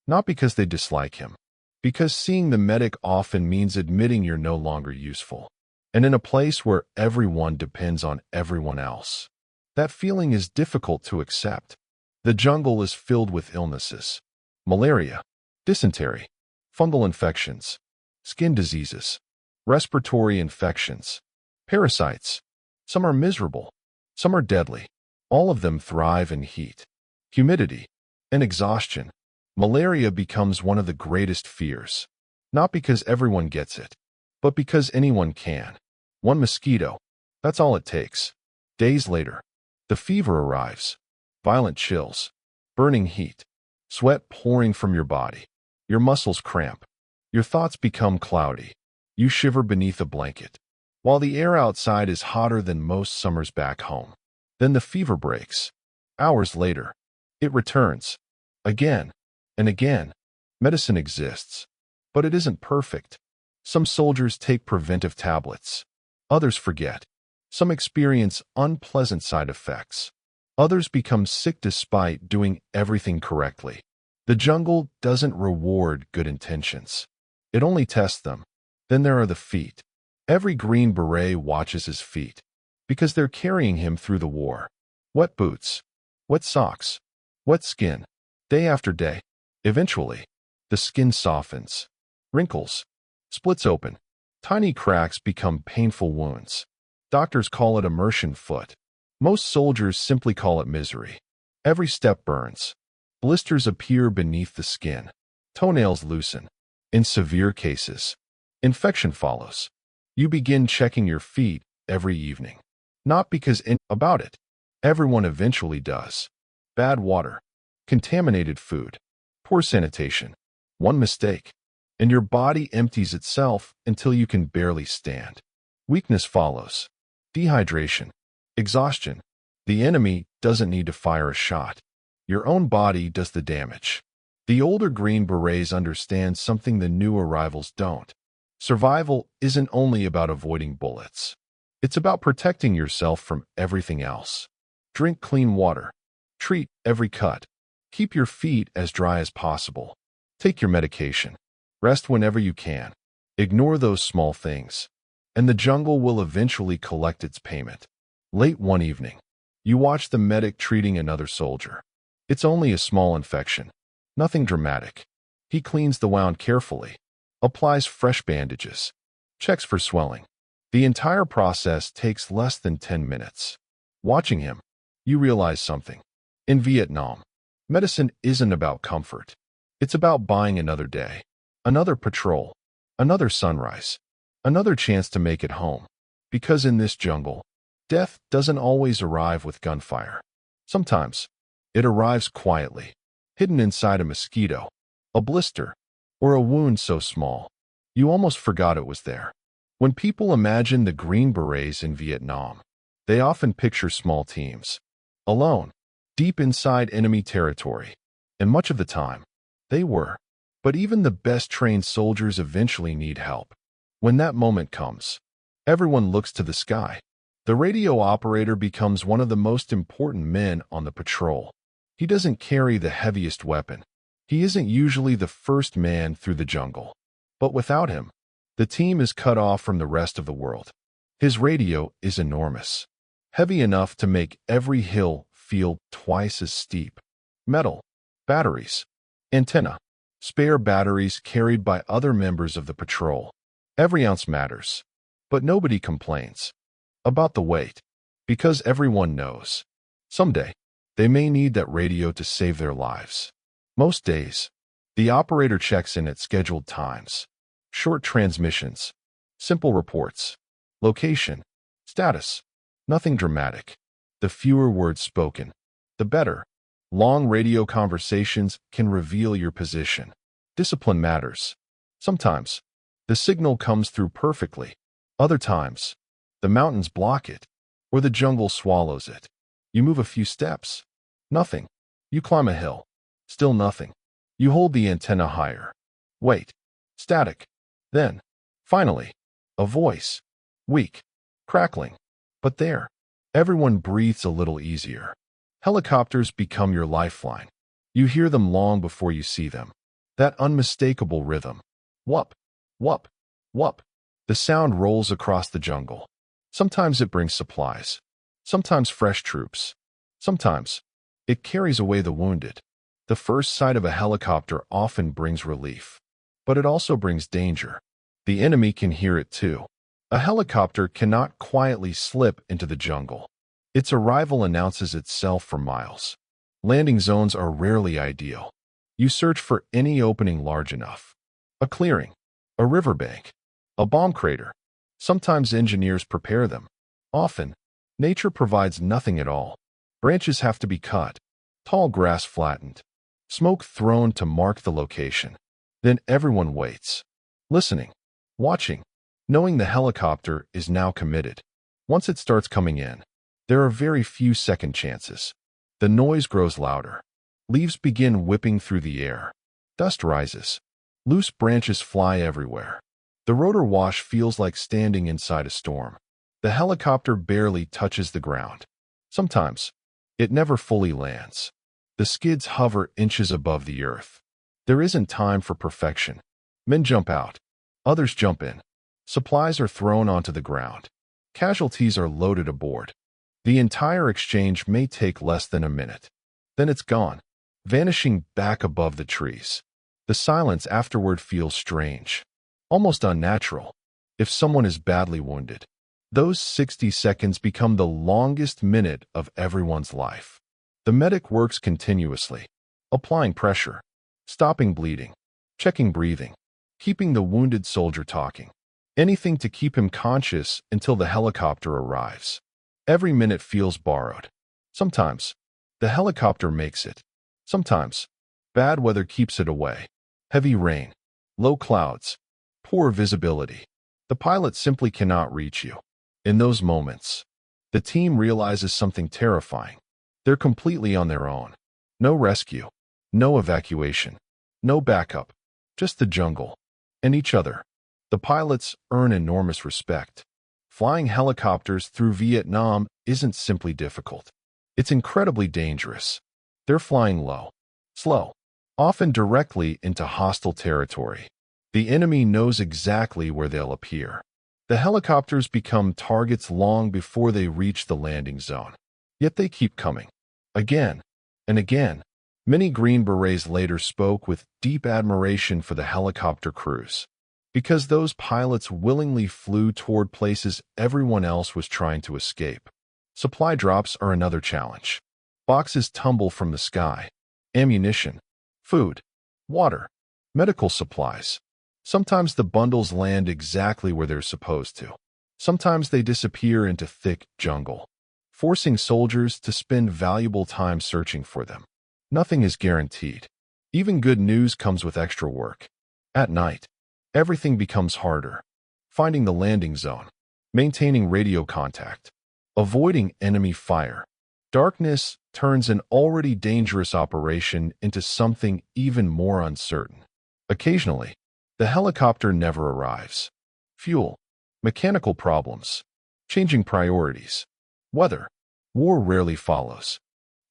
Not because they dislike him, because seeing the medic often means admitting you're no longer useful. And in a place where everyone depends on everyone else, that feeling is difficult to accept. The jungle is filled with illnesses. Malaria, dysentery, fungal infections, skin diseases, respiratory infections, parasites. Some are miserable, some are deadly. All of them thrive in heat, humidity, and exhaustion. Malaria becomes one of the greatest fears, not because everyone gets it, but because anyone can. One mosquito, that's all it takes. Days later, the fever arrives. Violent chills, burning heat, sweat pouring from your body. Your muscles cramp. Your thoughts become cloudy. You shiver beneath a blanket, while the air outside is hotter than most summers back home. Then the fever breaks. Hours later, it returns. Again and again. Medicine exists, but it isn't perfect. Some soldiers take preventive tablets. Others forget. Some experience unpleasant side effects. Others become sick despite doing everything correctly. The jungle doesn't reward good intentions. It only tests them. Then there are the feet. Every Green Beret watches his feet, because they're carrying him through the war. Wet boots, wet socks, wet skin, day after day. Eventually, the skin softens. Wrinkles, splits open. Tiny cracks become painful wounds. Doctors call it immersion foot. Most soldiers simply call it misery. Every step burns. Blisters appear beneath the skin. Toenails loosen. In severe cases, infection follows. You begin checking your feet every evening. Not because about it. Everyone eventually does. Bad water. Contaminated food. Poor sanitation. One mistake, and your body empties itself until you can barely stand. Weakness follows. Dehydration. Exhaustion. The enemy doesn't need to fire a shot. Your own body does the damage. The older Green Berets understand something the new arrivals don't. Survival isn't only about avoiding bullets. It's about protecting yourself from everything else. Drink clean water. Treat every cut. Keep your feet as dry as possible. Take your medication. Rest whenever you can. Ignore those small things, and the jungle will eventually collect its payment. Late one evening, you watch the medic treating another soldier. It's only a small infection. Nothing dramatic. He cleans the wound carefully, applies fresh bandages, checks for swelling. The entire process takes less than 10 minutes. Watching him, you realize something. In Vietnam, medicine isn't about comfort. It's about buying another day, another patrol, another sunrise, another chance to make it home. Because in this jungle, death doesn't always arrive with gunfire. Sometimes, it arrives quietly, hidden inside a mosquito, a blister, or a wound so small, you almost forgot it was there. When people imagine the Green Berets in Vietnam, they often picture small teams, alone, deep inside enemy territory. And much of the time, they were. But even the best-trained soldiers eventually need help. When that moment comes, everyone looks to the sky. The radio operator becomes one of the most important men on the patrol. He doesn't carry the heaviest weapon. He isn't usually the first man through the jungle. But without him, the team is cut off from the rest of the world. His radio is enormous, heavy enough to make every hill feel twice as steep. Metal, batteries, antenna, spare batteries carried by other members of the patrol. Every ounce matters, but nobody complains about the weight, because everyone knows someday they may need that radio to save their lives. Most days, the operator checks in at scheduled times. Short transmissions, simple reports, location, status, nothing dramatic. The fewer words spoken, the better. Long radio conversations can reveal your position. Discipline matters. Sometimes, the signal comes through perfectly. Other times, the mountains block it, or the jungle swallows it. You move a few steps. Nothing. You climb a hill. Still nothing. You hold the antenna higher. Wait. Static. Then, finally, a voice. Weak. Crackling. But there. Everyone breathes a little easier. Helicopters become your lifeline. You hear them long before you see them. That unmistakable rhythm. Whoop. Whoop. Whoop. The sound rolls across the jungle. Sometimes it brings supplies. Sometimes fresh troops. Sometimes it carries away the wounded. The first sight of a helicopter often brings relief. But it also brings danger. The enemy can hear it too. A helicopter cannot quietly slip into the jungle. Its arrival announces itself for miles. Landing zones are rarely ideal. You search for any opening large enough. A clearing, a riverbank, a bomb crater. Sometimes engineers prepare them. Often, nature provides nothing at all. Branches have to be cut, tall grass flattened, smoke thrown to mark the location. Then everyone waits, listening, watching, knowing the helicopter is now committed. Once it starts coming in, there are very few second chances. The noise grows louder. Leaves begin whipping through the air. Dust rises. Loose branches fly everywhere. The rotor wash feels like standing inside a storm. The helicopter barely touches the ground. Sometimes, it never fully lands. The skids hover inches above the earth. There isn't time for perfection. Men jump out. Others jump in. Supplies are thrown onto the ground. Casualties are loaded aboard. The entire exchange may take less than a minute. Then it's gone, vanishing back above the trees. The silence afterward feels strange, almost unnatural. If someone is badly wounded, those 60 seconds become the longest minute of everyone's life. The medic works continuously, applying pressure, stopping bleeding, checking breathing, keeping the wounded soldier talking. Anything to keep him conscious until the helicopter arrives. Every minute feels borrowed. Sometimes, the helicopter makes it. Sometimes, bad weather keeps it away. Heavy rain, low clouds, poor visibility. The pilot simply cannot reach you. In those moments, the team realizes something terrifying. They're completely on their own. No rescue, no evacuation, no backup, just the jungle and each other. The pilots earn enormous respect. Flying helicopters through Vietnam isn't simply difficult. It's incredibly dangerous. They're flying low, slow, often directly into hostile territory. The enemy knows exactly where they'll appear. The helicopters become targets long before they reach the landing zone. Yet they keep coming. Again and again. Many Green Berets later spoke with deep admiration for the helicopter crews, because those pilots willingly flew toward places everyone else was trying to escape. Supply drops are another challenge. Boxes tumble from the sky. Ammunition, food, water, medical supplies. Sometimes the bundles land exactly where they're supposed to. Sometimes they disappear into thick jungle, forcing soldiers to spend valuable time searching for them. Nothing is guaranteed. Even good news comes with extra work. At night, everything becomes harder. Finding the landing zone, maintaining radio contact, avoiding enemy fire. Darkness turns an already dangerous operation into something even more uncertain. Occasionally, the helicopter never arrives. Fuel, mechanical problems, changing priorities, weather, war rarely follows.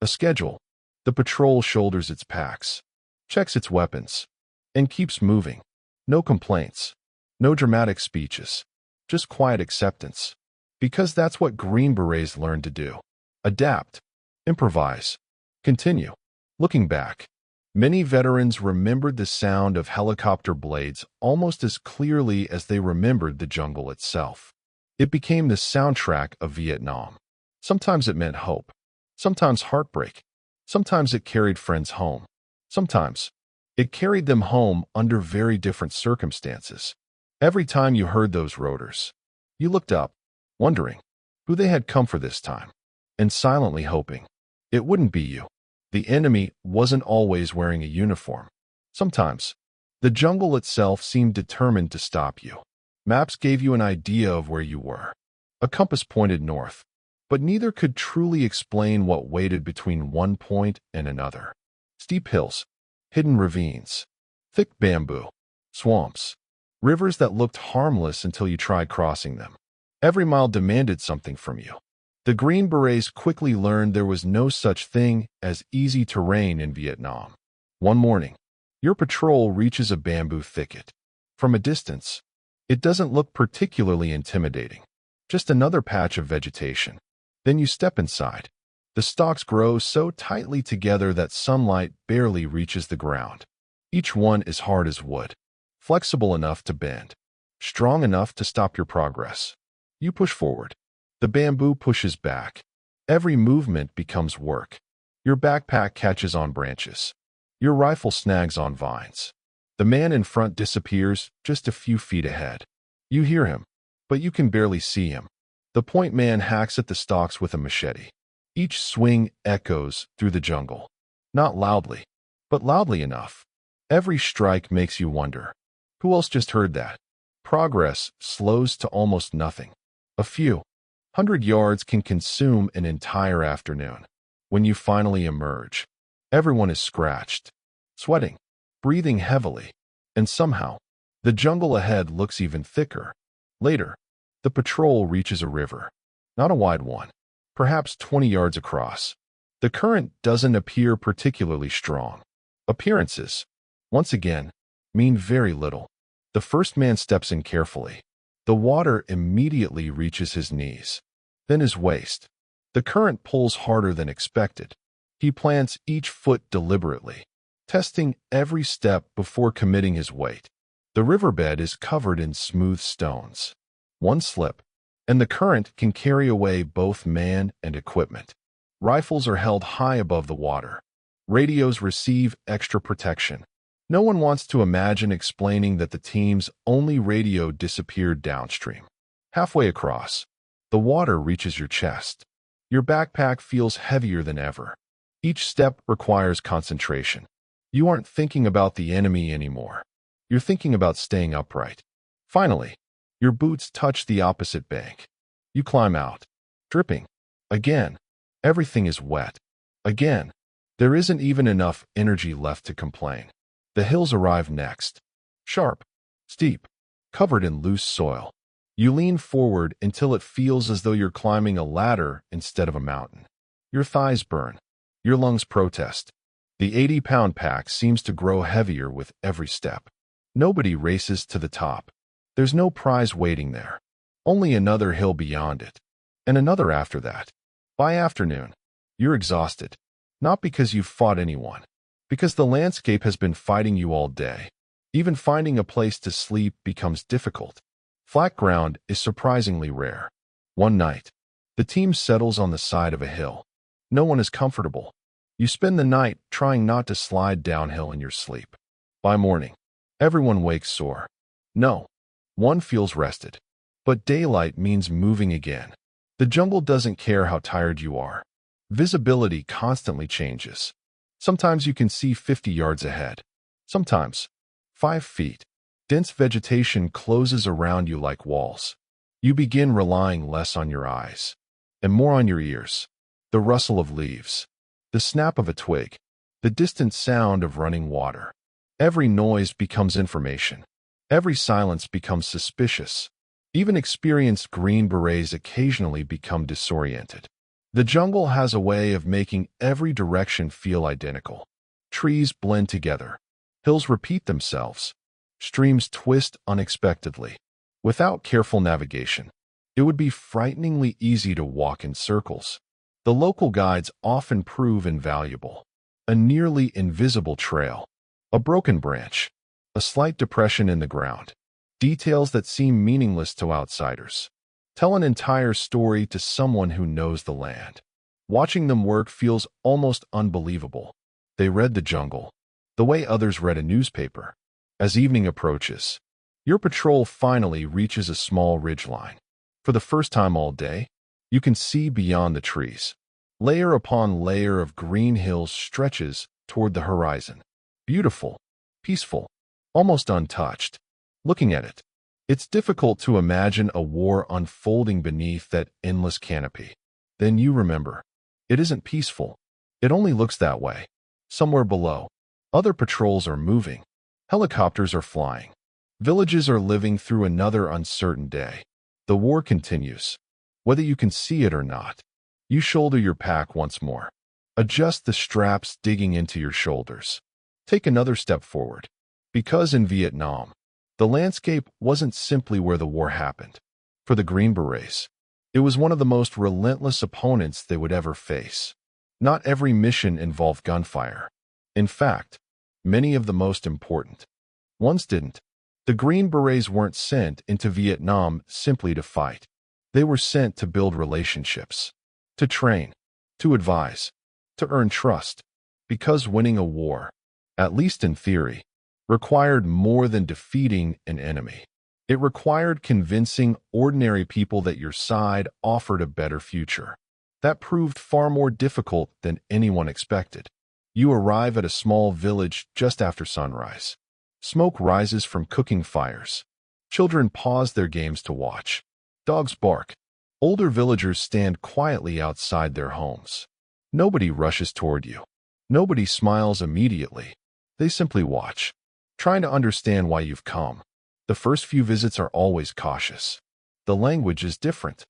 A schedule, the patrol shoulders its packs, checks its weapons, and keeps moving. No complaints, no dramatic speeches, just quiet acceptance. Because that's what Green Berets learned to do. Adapt, improvise, continue. Looking back, many veterans remembered the sound of helicopter blades almost as clearly as they remembered the jungle itself. It became the soundtrack of Vietnam. Sometimes it meant hope, sometimes heartbreak, sometimes it carried friends home, sometimes it carried them home under very different circumstances. Every time you heard those rotors, you looked up, wondering who they had come for this time, and silently hoping it wouldn't be you. The enemy wasn't always wearing a uniform. Sometimes The jungle itself seemed determined to stop you. Maps gave you an idea of where you were. A compass pointed north, but neither could truly explain what waited between one point and another. Steep hills, hidden ravines, thick bamboo, swamps, rivers that looked harmless until you tried crossing them. Every mile demanded something from you. The Green Berets quickly learned there was no such thing as easy terrain in Vietnam. One morning, your patrol reaches a bamboo thicket. From a distance, it doesn't look particularly intimidating, just another patch of vegetation. Then you step inside. The stalks grow so tightly together that sunlight barely reaches the ground. Each one is hard as wood, flexible enough to bend, strong enough to stop your progress. You push forward. The bamboo pushes back. Every movement becomes work. Your backpack catches on branches. Your rifle snags on vines. The man in front disappears just a few feet ahead. You hear him, but you can barely see him. The point man hacks at the stalks with a machete. Each swing echoes through the jungle. Not loudly, but loudly enough. Every strike makes you wonder, who else just heard that? Progress slows to almost nothing. A few 100 yards can consume an entire afternoon. When you finally emerge, everyone is scratched, sweating, breathing heavily, and somehow, the jungle ahead looks even thicker. Later, the patrol reaches a river. Not a wide one, perhaps 20 yards across. The current doesn't appear particularly strong. Appearances, once again, mean very little. The first man steps in carefully. The water immediately reaches his knees, then his waist. The current pulls harder than expected. He plants each foot deliberately, testing every step before committing his weight. The riverbed is covered in smooth stones. One slip, and the current can carry away both man and equipment. Rifles are held high above the water. Radios receive extra protection. No one wants to imagine explaining that the team's only radio disappeared downstream. Halfway across, the water reaches your chest. Your backpack feels heavier than ever. Each step requires concentration. You aren't thinking about the enemy anymore. You're thinking about staying upright. Finally, your boots touch the opposite bank. You climb out, dripping. Again, everything is wet. Again, there isn't even enough energy left to complain. The hills arrive next. Sharp, steep, covered in loose soil. You lean forward until it feels as though you're climbing a ladder instead of a mountain. Your thighs burn. Your lungs protest. The 80-pound pack seems to grow heavier with every step. Nobody races to the top. There's no prize waiting there. Only another hill beyond it. And another after that. By afternoon, you're exhausted. Not because you've fought anyone. Because the landscape has been fighting you all day. Even finding a place to sleep becomes difficult. Flat ground is surprisingly rare. One night, the team settles on the side of a hill. No one is comfortable. You spend the night trying not to slide downhill in your sleep. By morning, everyone wakes sore. No, one feels rested. But daylight means moving again. The jungle doesn't care how tired you are. Visibility constantly changes. Sometimes you can see 50 yards ahead. Sometimes 5 feet. Dense vegetation closes around you like walls. You begin relying less on your eyes and more on your ears. The rustle of leaves, the snap of a twig, the distant sound of running water. Every noise becomes information. Every silence becomes suspicious. Even experienced Green Berets occasionally become disoriented. The jungle has a way of making every direction feel identical. Trees blend together. Hills repeat themselves. Streams twist unexpectedly. Without careful navigation, it would be frighteningly easy to walk in circles. The local guides often prove invaluable. A nearly invisible trail, a broken branch, a slight depression in the ground. Details that seem meaningless to outsiders tell an entire story to someone who knows the land. Watching them work feels almost unbelievable. They read the jungle, the way others read a newspaper. As evening approaches, your patrol finally reaches a small ridgeline. For the first time all day, you can see beyond the trees. Layer upon layer of green hills stretches toward the horizon. Beautiful, peaceful, almost untouched. Looking at it, it's difficult to imagine a war unfolding beneath that endless canopy. Then you remember, it isn't peaceful. It only looks that way. Somewhere below, other patrols are moving. Helicopters are flying. Villages are living through another uncertain day. The war continues. Whether you can see it or not, you shoulder your pack once more. Adjust the straps digging into your shoulders. Take another step forward. Because in Vietnam, the landscape wasn't simply where the war happened. For the Green Berets, it was one of the most relentless opponents they would ever face. Not every mission involved gunfire. In fact, many of the most important ones didn't. The Green Berets weren't sent into Vietnam simply to fight. They were sent to build relationships, to train, to advise, to earn trust. Because winning a war, at least in theory, required more than defeating an enemy. It required convincing ordinary people that your side offered a better future. That proved far more difficult than anyone expected. You arrive at a small village just after sunrise. Smoke rises from cooking fires. Children pause their games to watch. Dogs bark. Older villagers stand quietly outside their homes. Nobody rushes toward you. Nobody smiles immediately. They simply watch, trying to understand why you've come. The first few visits are always cautious. The language is different.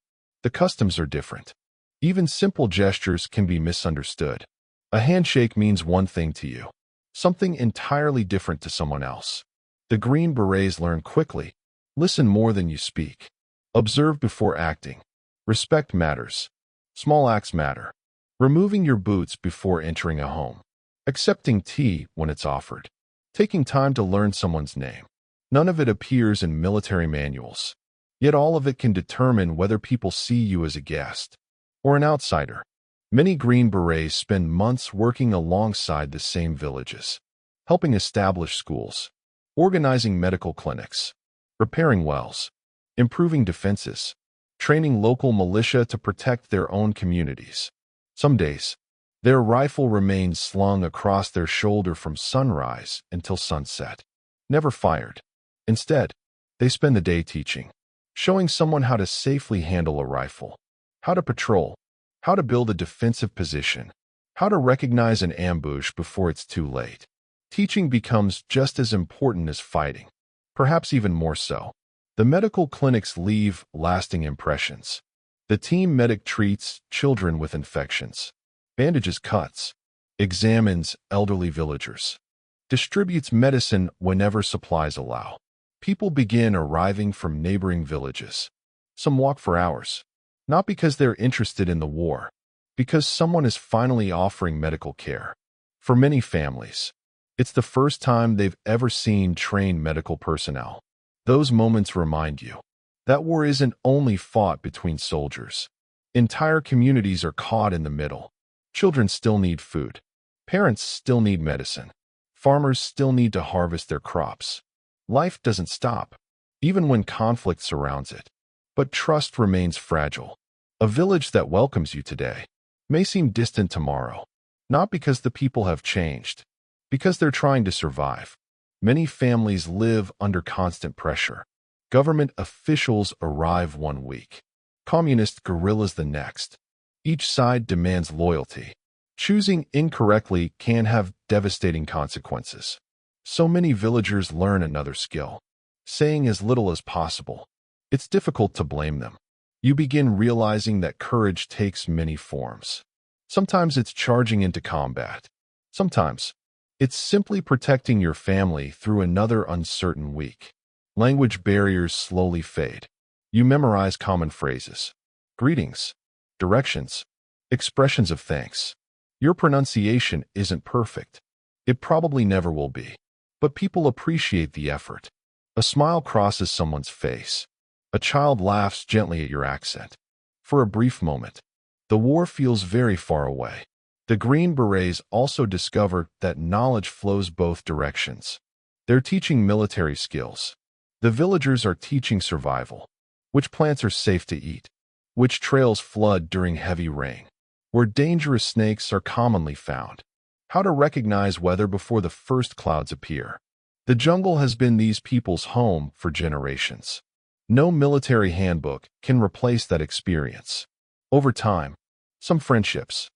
The customs are different. Even simple gestures can be misunderstood. A handshake means one thing to you, something entirely different to someone else. The Green Berets learn quickly. Listen more than you speak. Observe before acting. Respect matters. Small acts matter. Removing your boots before entering a home. Accepting tea when it's offered. Taking time to learn someone's name. None of it appears in military manuals. Yet all of it can determine whether people see you as a guest or an outsider. Many Green Berets spend months working alongside the same villages, helping establish schools, organizing medical clinics, repairing wells, improving defenses, training local militia to protect their own communities. Some days, their rifle remains slung across their shoulder from sunrise until sunset, never fired. Instead, they spend the day teaching, showing someone how to safely handle a rifle, how to patrol, how to build a defensive position, how to recognize an ambush before it's too late. Teaching becomes just as important as fighting, perhaps even more so. The medical clinics leave lasting impressions. The team medic treats children with infections, bandages cuts, examines elderly villagers, distributes medicine whenever supplies allow. People begin arriving from neighboring villages. Some walk for hours, not because they're interested in the war, because someone is finally offering medical care. For many families, it's the first time they've ever seen trained medical personnel. Those moments remind you that war isn't only fought between soldiers. Entire communities are caught in the middle. Children still need food. Parents still need medicine. Farmers still need to harvest their crops. Life doesn't stop, even when conflict surrounds it. But trust remains fragile. A village that welcomes you today may seem distant tomorrow, not because the people have changed, because they're trying to survive. Many families live under constant pressure. Government officials arrive one week, communist guerrillas the next. Each side demands loyalty. Choosing incorrectly can have devastating consequences. So many villagers learn another skill, saying as little as possible. It's difficult to blame them. You begin realizing that courage takes many forms. Sometimes it's charging into combat. Sometimes it's simply protecting your family through another uncertain week. Language barriers slowly fade. You memorize common phrases, greetings, directions, expressions of thanks. Your pronunciation isn't perfect. It probably never will be. But people appreciate the effort. A smile crosses someone's face. A child laughs gently at your accent. For a brief moment, the war feels very far away. The Green Berets also discover that knowledge flows both directions. They're teaching military skills. The villagers are teaching survival. Which plants are safe to eat? Which trails flood during heavy rain? Where dangerous snakes are commonly found? How to recognize weather before the first clouds appear? The jungle has been these people's home for generations. No military handbook can replace that experience. Over time, some friendships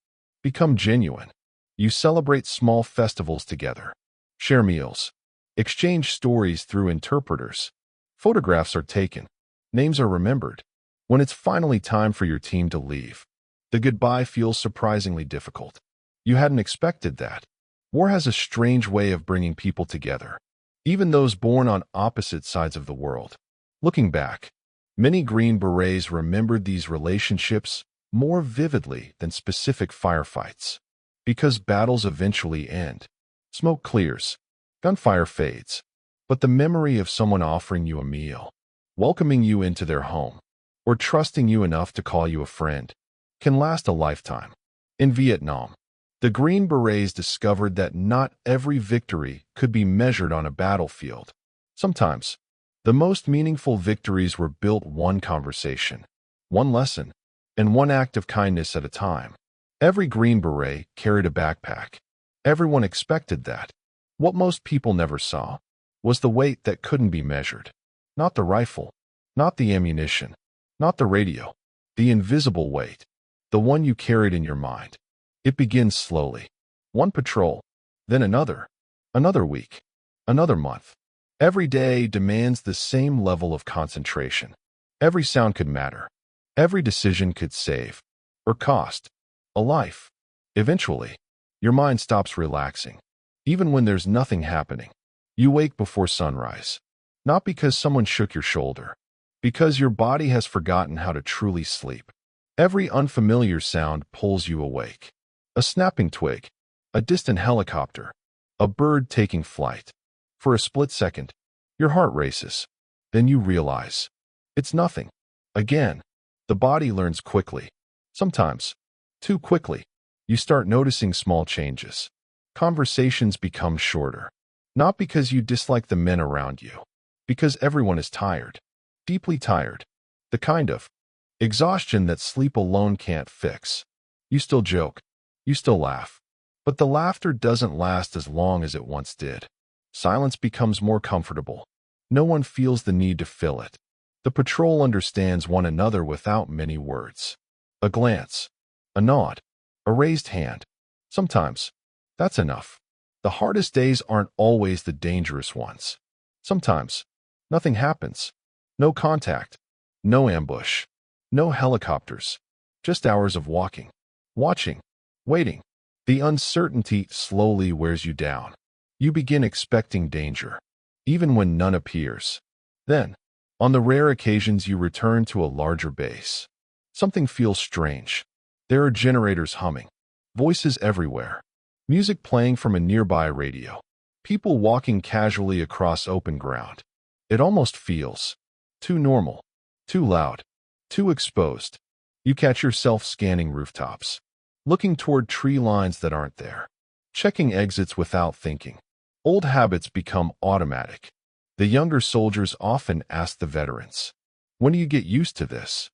become genuine. You celebrate small festivals together, share meals, exchange stories through interpreters. Photographs are taken, names are remembered. When it's finally time for your team to leave, the goodbye feels surprisingly difficult. You hadn't expected that. War has a strange way of bringing people together, even those born on opposite sides of the world. Looking back, many Green Berets remembered these relationships more vividly than specific firefights. Because battles eventually end, smoke clears, gunfire fades, but the memory of someone offering you a meal, welcoming you into their home, or trusting you enough to call you a friend can last a lifetime. In Vietnam, the Green Berets discovered that not every victory could be measured on a battlefield. Sometimes, the most meaningful victories were built one conversation, one lesson, and one act of kindness at a time. Every Green Beret carried a backpack. Everyone expected that. What most people never saw was the weight that couldn't be measured. Not the rifle, not the ammunition, not the radio. The invisible weight, the one you carried in your mind. It begins slowly. One patrol, then another week, another month. Every day demands the same level of concentration. Every sound could matter. Every decision could save or cost a life. Eventually, your mind stops relaxing. Even when there's nothing happening, you wake before sunrise. Not because someone shook your shoulder, because your body has forgotten how to truly sleep. Every unfamiliar sound pulls you awake. A snapping twig, a distant helicopter, a bird taking flight. For a split second, your heart races. Then you realize it's nothing. Again, the body learns quickly. Sometimes, too quickly. You start noticing small changes. Conversations become shorter. Not because you dislike the men around you, because everyone is tired. Deeply tired. The kind of exhaustion that sleep alone can't fix. You still joke. You still laugh. But the laughter doesn't last as long as it once did. Silence becomes more comfortable. No one feels the need to fill it. The patrol understands one another without many words. A glance, a nod, a raised hand. Sometimes, that's enough. The hardest days aren't always the dangerous ones. Sometimes, nothing happens. No contact, no ambush, no helicopters. Just hours of walking, watching, waiting. The uncertainty slowly wears you down. You begin expecting danger, even when none appears. Then, on the rare occasions you return to a larger base, something feels strange. There are generators humming, voices everywhere, music playing from a nearby radio, people walking casually across open ground. It almost feels too normal, too loud, too exposed. You catch yourself scanning rooftops, looking toward tree lines that aren't there, checking exits without thinking. Old habits become automatic. The younger soldiers often ask the veterans, "When do you get used to this?"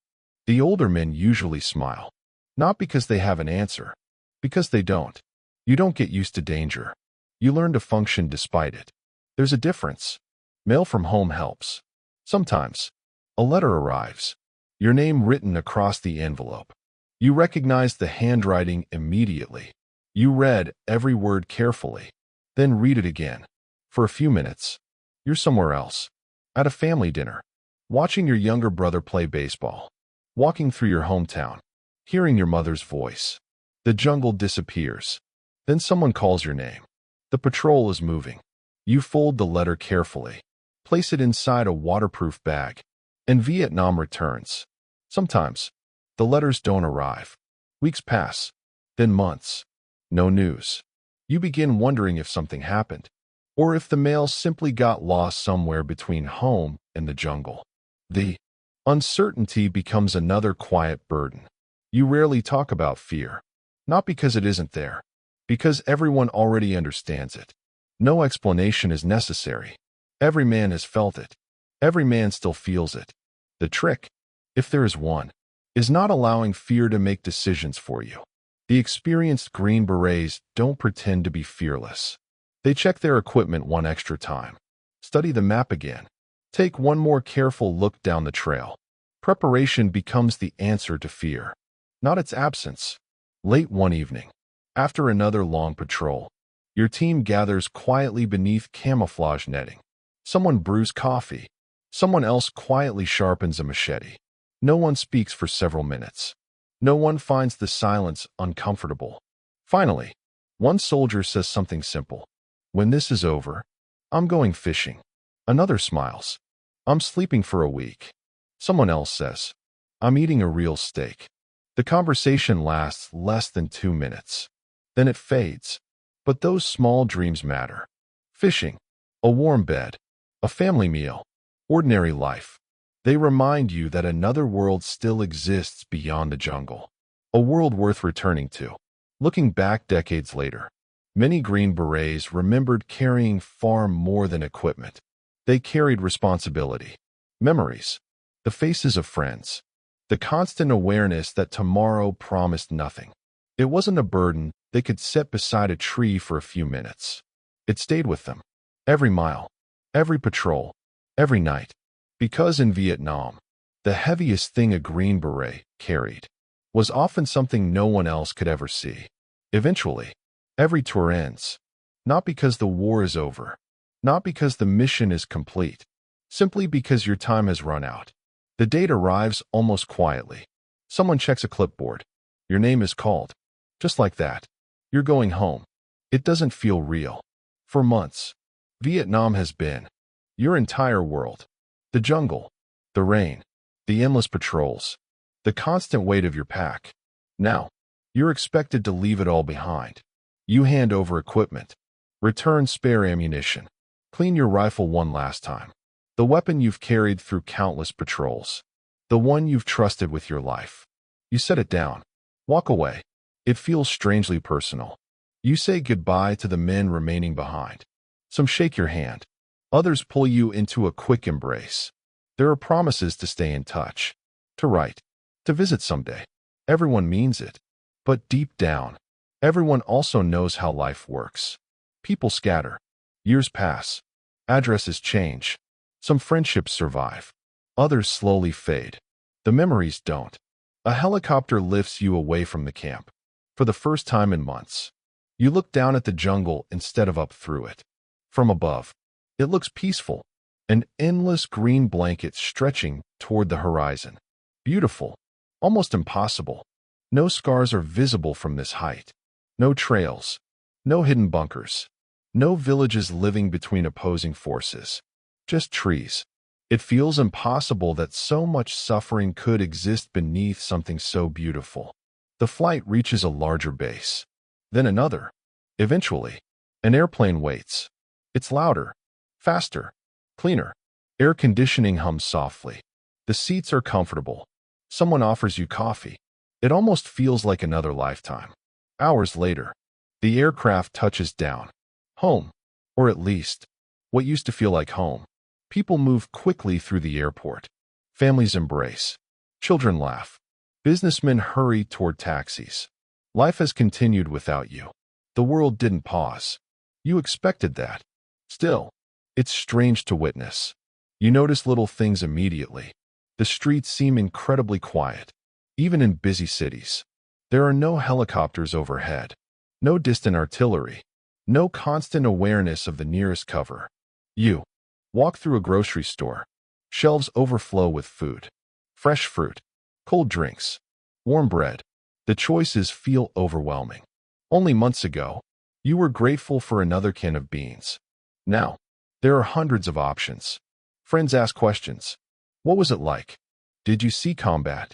The older men usually smile. Not because they have an answer, because they don't. You don't get used to danger. You learn to function despite it. There's a difference. Mail from home helps. Sometimes, a letter arrives, your name written across the envelope. You recognize the handwriting immediately. You read every word carefully, then read it again. For a few minutes, you're somewhere else, at a family dinner, watching your younger brother play baseball, walking through your hometown, hearing your mother's voice. The jungle disappears. Then someone calls your name. The patrol is moving. You fold the letter carefully, place it inside a waterproof bag, and Vietnam returns. Sometimes, the letters don't arrive. Weeks pass, then months. No news. You begin wondering if something happened, or if the mail simply got lost somewhere between home and the jungle. The uncertainty becomes another quiet burden. You rarely talk about fear, not because it isn't there, because everyone already understands it. No explanation is necessary. Every man has felt it. Every man still feels it. The trick, if there is one, is not allowing fear to make decisions for you. The experienced Green Berets don't pretend to be fearless. They check their equipment one extra time. Study the map again. Take one more careful look down the trail. Preparation becomes the answer to fear, not its absence. Late one evening, after another long patrol, your team gathers quietly beneath camouflage netting. Someone brews coffee. Someone else quietly sharpens a machete. No one speaks for several minutes. No one finds the silence uncomfortable. Finally, one soldier says something simple. "When this is over, I'm going fishing." Another smiles. "I'm sleeping for a week." Someone else says, "I'm eating a real steak." The conversation lasts less than 2 minutes. Then it fades. But those small dreams matter. Fishing, a warm bed, a family meal, ordinary life. They remind you that another world still exists beyond the jungle. A world worth returning to. Looking back decades later, many Green Berets remembered carrying far more than equipment. They carried responsibility, memories, the faces of friends, the constant awareness that tomorrow promised nothing. It wasn't a burden they could set beside a tree for a few minutes. It stayed with them, every mile, every patrol, every night. Because in Vietnam, the heaviest thing a Green Beret carried was often something no one else could ever see. Eventually, every tour ends, not because the war is over, not because the mission is complete, simply because your time has run out. The date arrives almost quietly. Someone checks a clipboard. Your name is called. Just like that. You're going home. It doesn't feel real. For months, Vietnam has been your entire world. The jungle, the rain, the endless patrols, the constant weight of your pack. Now, you're expected to leave it all behind. You hand over equipment, return spare ammunition, clean your rifle one last time. The weapon you've carried through countless patrols. The one you've trusted with your life. You set it down. Walk away. It feels strangely personal. You say goodbye to the men remaining behind. Some shake your hand. Others pull you into a quick embrace. There are promises to stay in touch, to write, to visit someday. Everyone means it. But deep down, everyone also knows how life works. People scatter. Years pass. Addresses change. Some friendships survive. Others slowly fade. The memories don't. A helicopter lifts you away from the camp. For the first time in months, you look down at the jungle instead of up through it. From above, it looks peaceful. An endless green blanket stretching toward the horizon. Beautiful. Almost impossible. No scars are visible from this height. No trails. No hidden bunkers. No villages living between opposing forces. Just trees. It feels impossible that so much suffering could exist beneath something so beautiful. The flight reaches a larger base. Then another. Eventually, an airplane waits. It's louder, faster, cleaner. Air conditioning hums softly. The seats are comfortable. Someone offers you coffee. It almost feels like another lifetime. Hours later, the aircraft touches down. Home. Or at least, what used to feel like home. People move quickly through the airport. Families embrace. Children laugh. Businessmen hurry toward taxis. Life has continued without you. The world didn't pause. You expected that. Still, it's strange to witness. You notice little things immediately. The streets seem incredibly quiet. Even in busy cities, there are no helicopters overhead. No distant artillery. No constant awareness of the nearest cover. You walk through a grocery store. Shelves overflow with food. Fresh fruit, cold drinks, warm bread. The choices feel overwhelming. Only months ago, you were grateful for another can of beans. Now, there are hundreds of options. Friends ask questions. What was it like? Did you see combat?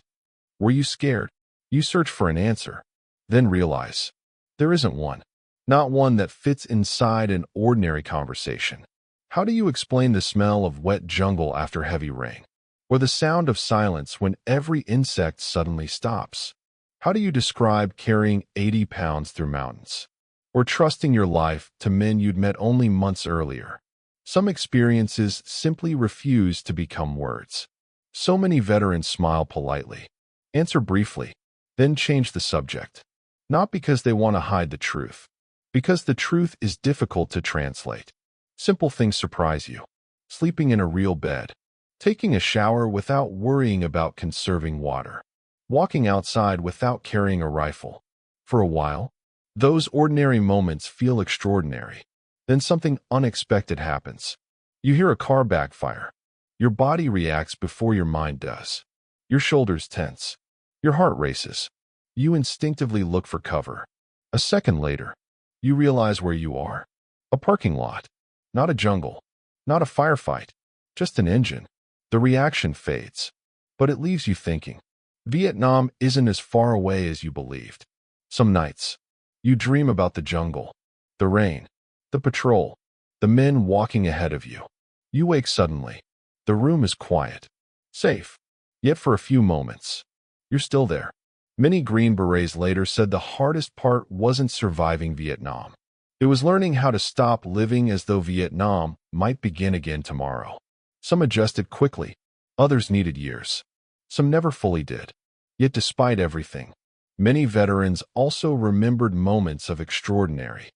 Were you scared? You search for an answer, then realize there isn't one. Not one that fits inside an ordinary conversation. How do you explain the smell of wet jungle after heavy rain? Or the sound of silence when every insect suddenly stops? How do you describe carrying 80 pounds through mountains? Or trusting your life to men you'd met only months earlier? Some experiences simply refuse to become words. So many veterans smile politely, answer briefly, then change the subject. Not because they want to hide the truth, because the truth is difficult to translate. Simple things surprise you. sleeping in a real bed, taking a shower without worrying about conserving water, walking outside without carrying a rifle. For a while, those ordinary moments feel extraordinary. Then something unexpected happens. You hear a car backfire. Your body reacts before your mind does. Your shoulders tense. Your heart races. You instinctively look for cover. A second later, you realize where you are. A parking lot. Not a jungle. Not a firefight. Just an engine. The reaction fades. But it leaves you thinking. Vietnam isn't as far away as you believed. Some nights, you dream about the jungle, the rain, the patrol, the men walking ahead of you. You wake suddenly. The room is quiet. Safe. Yet for a few moments, you're still there. Many Green Berets later said the hardest part wasn't surviving Vietnam. It was learning how to stop living as though Vietnam might begin again tomorrow. Some adjusted quickly. Others needed years. Some never fully did. Yet despite everything, many veterans also remembered moments of extraordinary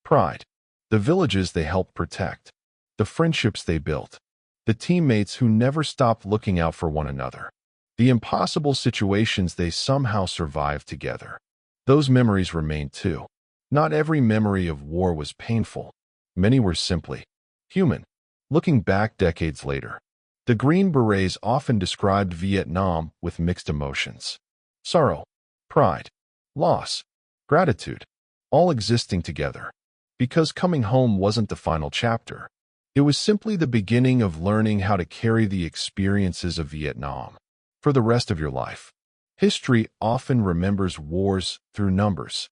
pride. The villages they helped protect. The friendships they built. The teammates who never stopped looking out for one another. The impossible situations they somehow survived together. Those memories remain too. Not every memory of war was painful. Many were simply human. Looking back decades later, the Green Berets often described Vietnam with mixed emotions. Sorrow, pride, loss, gratitude, all existing together. Because coming home wasn't the final chapter. It was simply the beginning of learning how to carry the experiences of Vietnam for the rest of your life. History often remembers wars through numbers.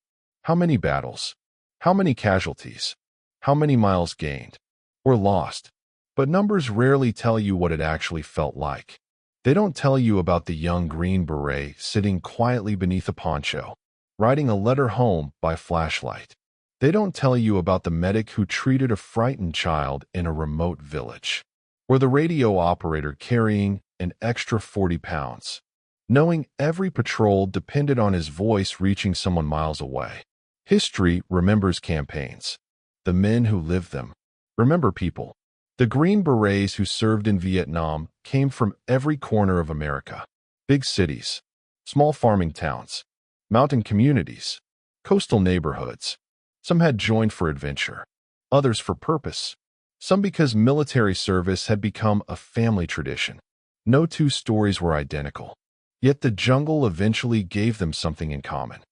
How many battles? How many casualties? How many miles gained or lost? But numbers rarely tell you what it actually felt like. They don't tell you about the young Green Beret sitting quietly beneath a poncho, writing a letter home by flashlight. They don't tell you about the medic who treated a frightened child in a remote village, or the radio operator carrying an extra 40 pounds, knowing every patrol depended on his voice reaching someone miles away. History remembers campaigns. The men who lived them remember people. The Green Berets who served in Vietnam came from every corner of America. Big cities, small farming towns, mountain communities, coastal neighborhoods. Some had joined for adventure, others for purpose, some because military service had become a family tradition. No two stories were identical, yet the jungle eventually gave them something in common,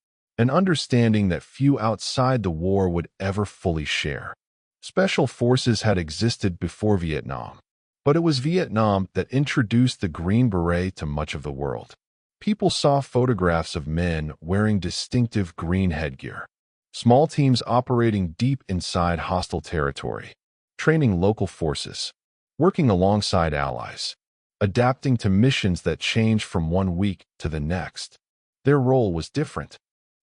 an understanding that few outside the war would ever fully share. Special forces had existed before Vietnam, but it was Vietnam that introduced the Green Beret to much of the world. People saw photographs of men wearing distinctive green headgear. Small teams operating deep inside hostile territory, training local forces, working alongside allies, adapting to missions that changed from one week to the next. Their role was different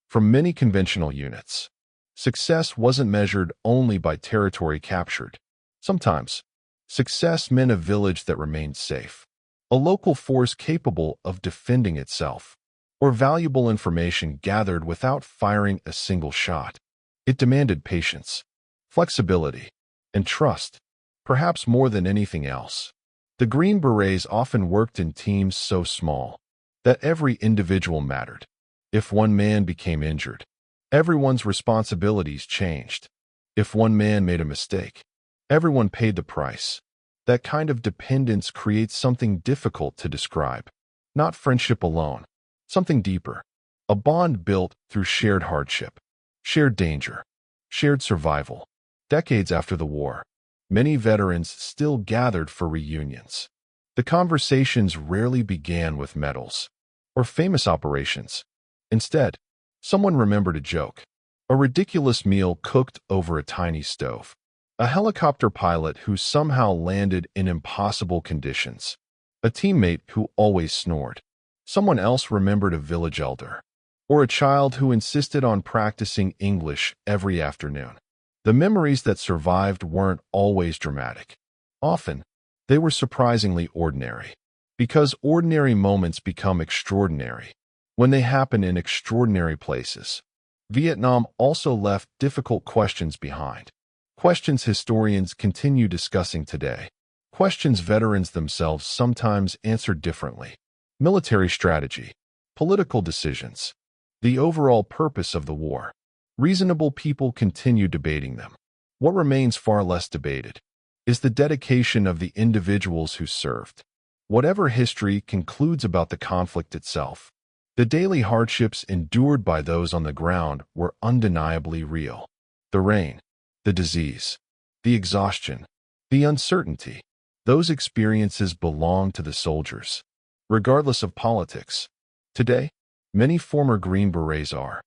from many conventional units. Success wasn't measured only by territory captured. Sometimes, success meant a village that remained safe, a local force capable of defending itself, or valuable information gathered without firing a single shot. It demanded patience, flexibility, and trust, perhaps more than anything else. The Green Berets often worked in teams so small that every individual mattered. If one man became injured, everyone's responsibilities changed. If one man made a mistake, everyone paid the price. That kind of dependence creates something difficult to describe. Not friendship alone. Something deeper, a bond built through shared hardship, shared danger, shared survival. Decades after the war, many veterans still gathered for reunions. The conversations rarely began with medals or famous operations. Instead, someone remembered a joke, a ridiculous meal cooked over a tiny stove, a helicopter pilot who somehow landed in impossible conditions, a teammate who always snored. Someone else remembered a village elder, or a child who insisted on practicing English every afternoon. The memories that survived weren't always dramatic. Often, they were surprisingly ordinary, because ordinary moments become extraordinary when they happen in extraordinary places. Vietnam also left difficult questions behind, questions historians continue discussing today. Questions veterans themselves sometimes answer differently. Military strategy, political decisions, the overall purpose of the war. Reasonable people continue debating them. What remains far less debated is the dedication of the individuals who served. Whatever history concludes about the conflict itself, the daily hardships endured by those on the ground were undeniably real. The rain, the disease, the exhaustion, the uncertainty, those experiences belong to the soldiers, regardless of politics. Today, many former Green Berets are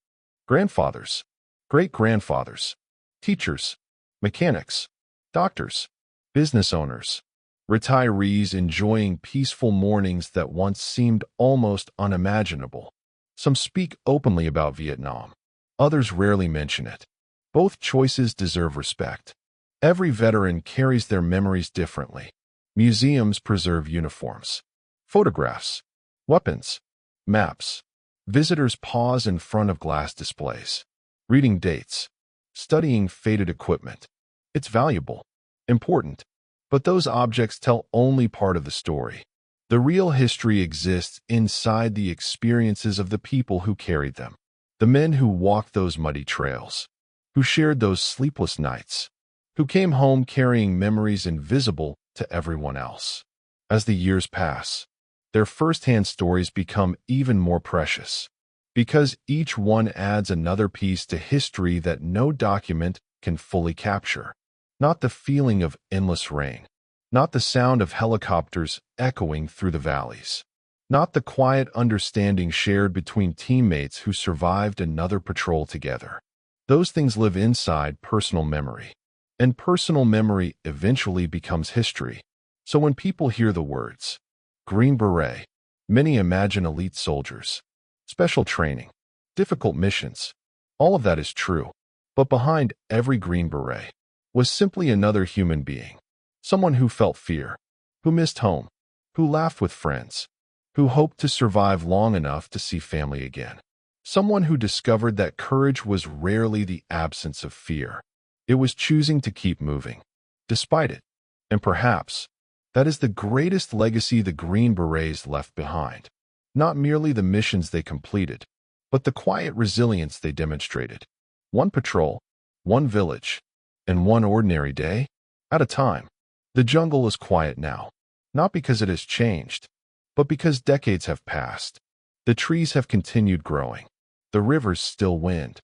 grandfathers, great-grandfathers, teachers, mechanics, doctors, business owners, retirees enjoying peaceful mornings that once seemed almost unimaginable. Some speak openly about Vietnam. Others rarely mention it. Both choices deserve respect. Every veteran carries their memories differently. Museums preserve uniforms, photographs, weapons, maps. Visitors pause in front of glass displays, reading dates, studying faded equipment. It's valuable, important, but those objects tell only part of the story. The real history exists inside the experiences of the people who carried them, the men who walked those muddy trails, who shared those sleepless nights, who came home carrying memories invisible to everyone else. As the years pass, their first-hand stories become even more precious, because each one adds another piece to history that no document can fully capture. Not the feeling of endless rain, not the sound of helicopters echoing through the valleys, not the quiet understanding shared between teammates who survived another patrol together. Those things live inside personal memory, and personal memory eventually becomes history. So when people hear the words, Green Beret, many imagine elite soldiers, special training, difficult missions. All of that is true, but behind every Green Beret was simply another human being, someone who felt fear, who missed home, who laughed with friends, who hoped to survive long enough to see family again. Someone who discovered that courage was rarely the absence of fear. It was choosing to keep moving, despite it. And perhaps that is the greatest legacy the Green Berets left behind. Not merely the missions they completed, but the quiet resilience they demonstrated. One patrol, one village, and one ordinary day at a time. The jungle is quiet now, not because it has changed, but because decades have passed. The trees have continued growing. The rivers still wind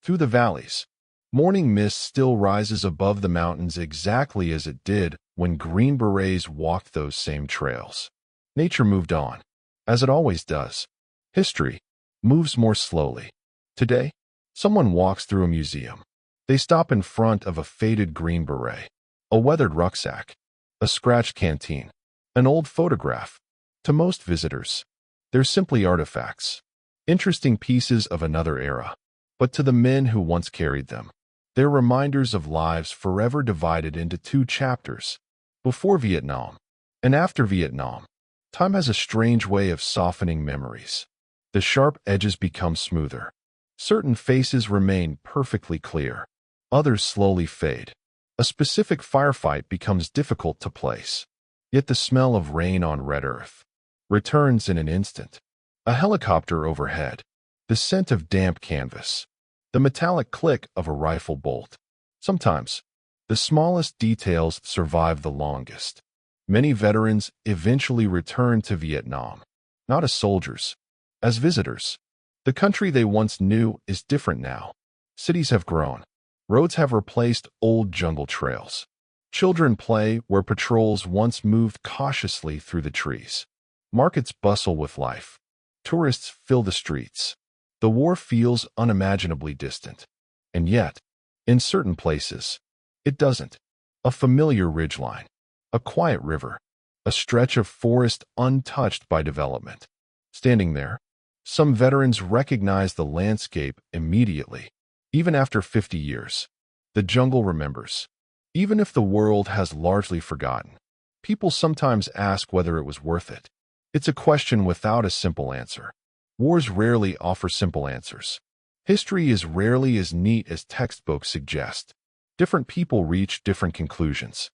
through the valleys. Morning mist still rises above the mountains exactly as it did when Green Berets walked those same trails. Nature moved on, as it always does. History moves more slowly. Today, someone walks through a museum. They stop in front of a faded Green Beret, a weathered rucksack, a scratched canteen, an old photograph. To most visitors, they're simply artifacts, interesting pieces of another era. But to the men who once carried them, they're reminders of lives forever divided into two chapters, before Vietnam and after Vietnam. Time has a strange way of softening memories. The sharp edges become smoother. Certain faces remain perfectly clear. Others slowly fade. A specific firefight becomes difficult to place. Yet the smell of rain on red earth returns in an instant. A helicopter overhead. The scent of damp canvas. The metallic click of a rifle bolt. Sometimes, the smallest details survive the longest. Many veterans eventually return to Vietnam, not as soldiers, as visitors. The country they once knew is different now. Cities have grown. Roads have replaced old jungle trails. Children play where patrols once moved cautiously through the trees. Markets bustle with life. Tourists fill the streets. The war feels unimaginably distant. And yet, in certain places, it doesn't. A familiar ridgeline, a quiet river, a stretch of forest untouched by development. Standing there, some veterans recognize the landscape immediately. Even after 50 years, the jungle remembers. Even if the world has largely forgotten, people sometimes ask whether it was worth it. It's a question without a simple answer. Wars rarely offer simple answers. History is rarely as neat as textbooks suggest. Different people reach different conclusions.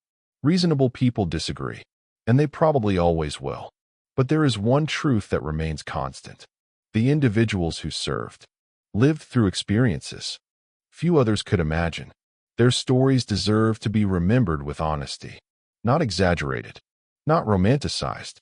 Reasonable people disagree, and they probably always will. But there is one truth that remains constant. The individuals who served lived through experiences few others could imagine. Their stories deserve to be remembered with honesty, not exaggerated, not romanticized,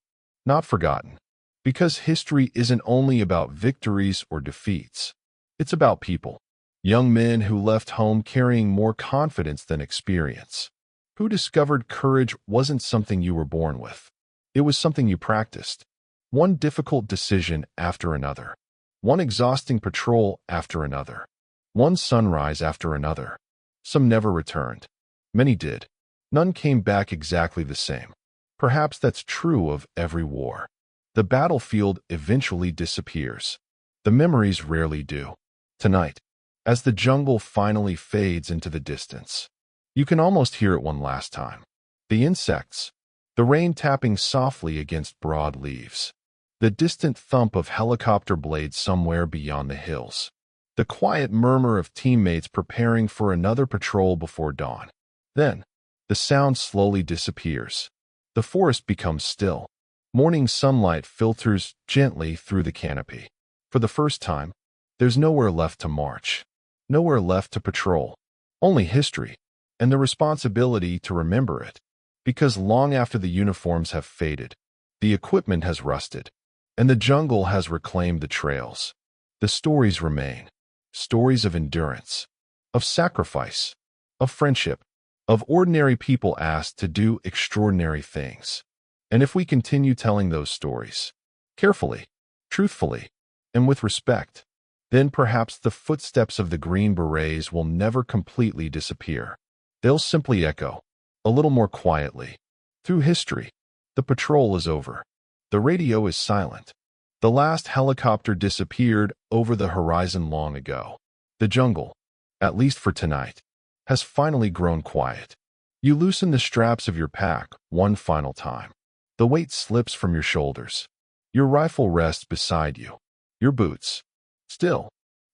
not forgotten. Because history isn't only about victories or defeats. It's about people. Young men who left home carrying more confidence than experience. Who discovered courage wasn't something you were born with. It was something you practiced. One difficult decision after another. One exhausting patrol after another. One sunrise after another. Some never returned. Many did. None came back exactly the same. Perhaps that's true of every war. The battlefield eventually disappears. The memories rarely do. Tonight, as the jungle finally fades into the distance, you can almost hear it one last time. The insects, the rain tapping softly against broad leaves, the distant thump of helicopter blades somewhere beyond the hills, the quiet murmur of teammates preparing for another patrol before dawn. Then, the sound slowly disappears. The forest becomes still. Morning sunlight filters gently through the canopy. For the first time, there's nowhere left to march, nowhere left to patrol, only history, and the responsibility to remember it. Because long after the uniforms have faded, the equipment has rusted, and the jungle has reclaimed the trails, the stories remain. Stories of endurance, of sacrifice, of friendship, of ordinary people asked to do extraordinary things. And if we continue telling those stories, carefully, truthfully, and with respect, then perhaps the footsteps of the Green Berets will never completely disappear. They'll simply echo, a little more quietly, through history. The patrol is over. The radio is silent. The last helicopter disappeared over the horizon long ago. The jungle, at least for tonight, has finally grown quiet. You loosen the straps of your pack one final time. The weight slips from your shoulders. Your rifle rests beside you. Your boots, still,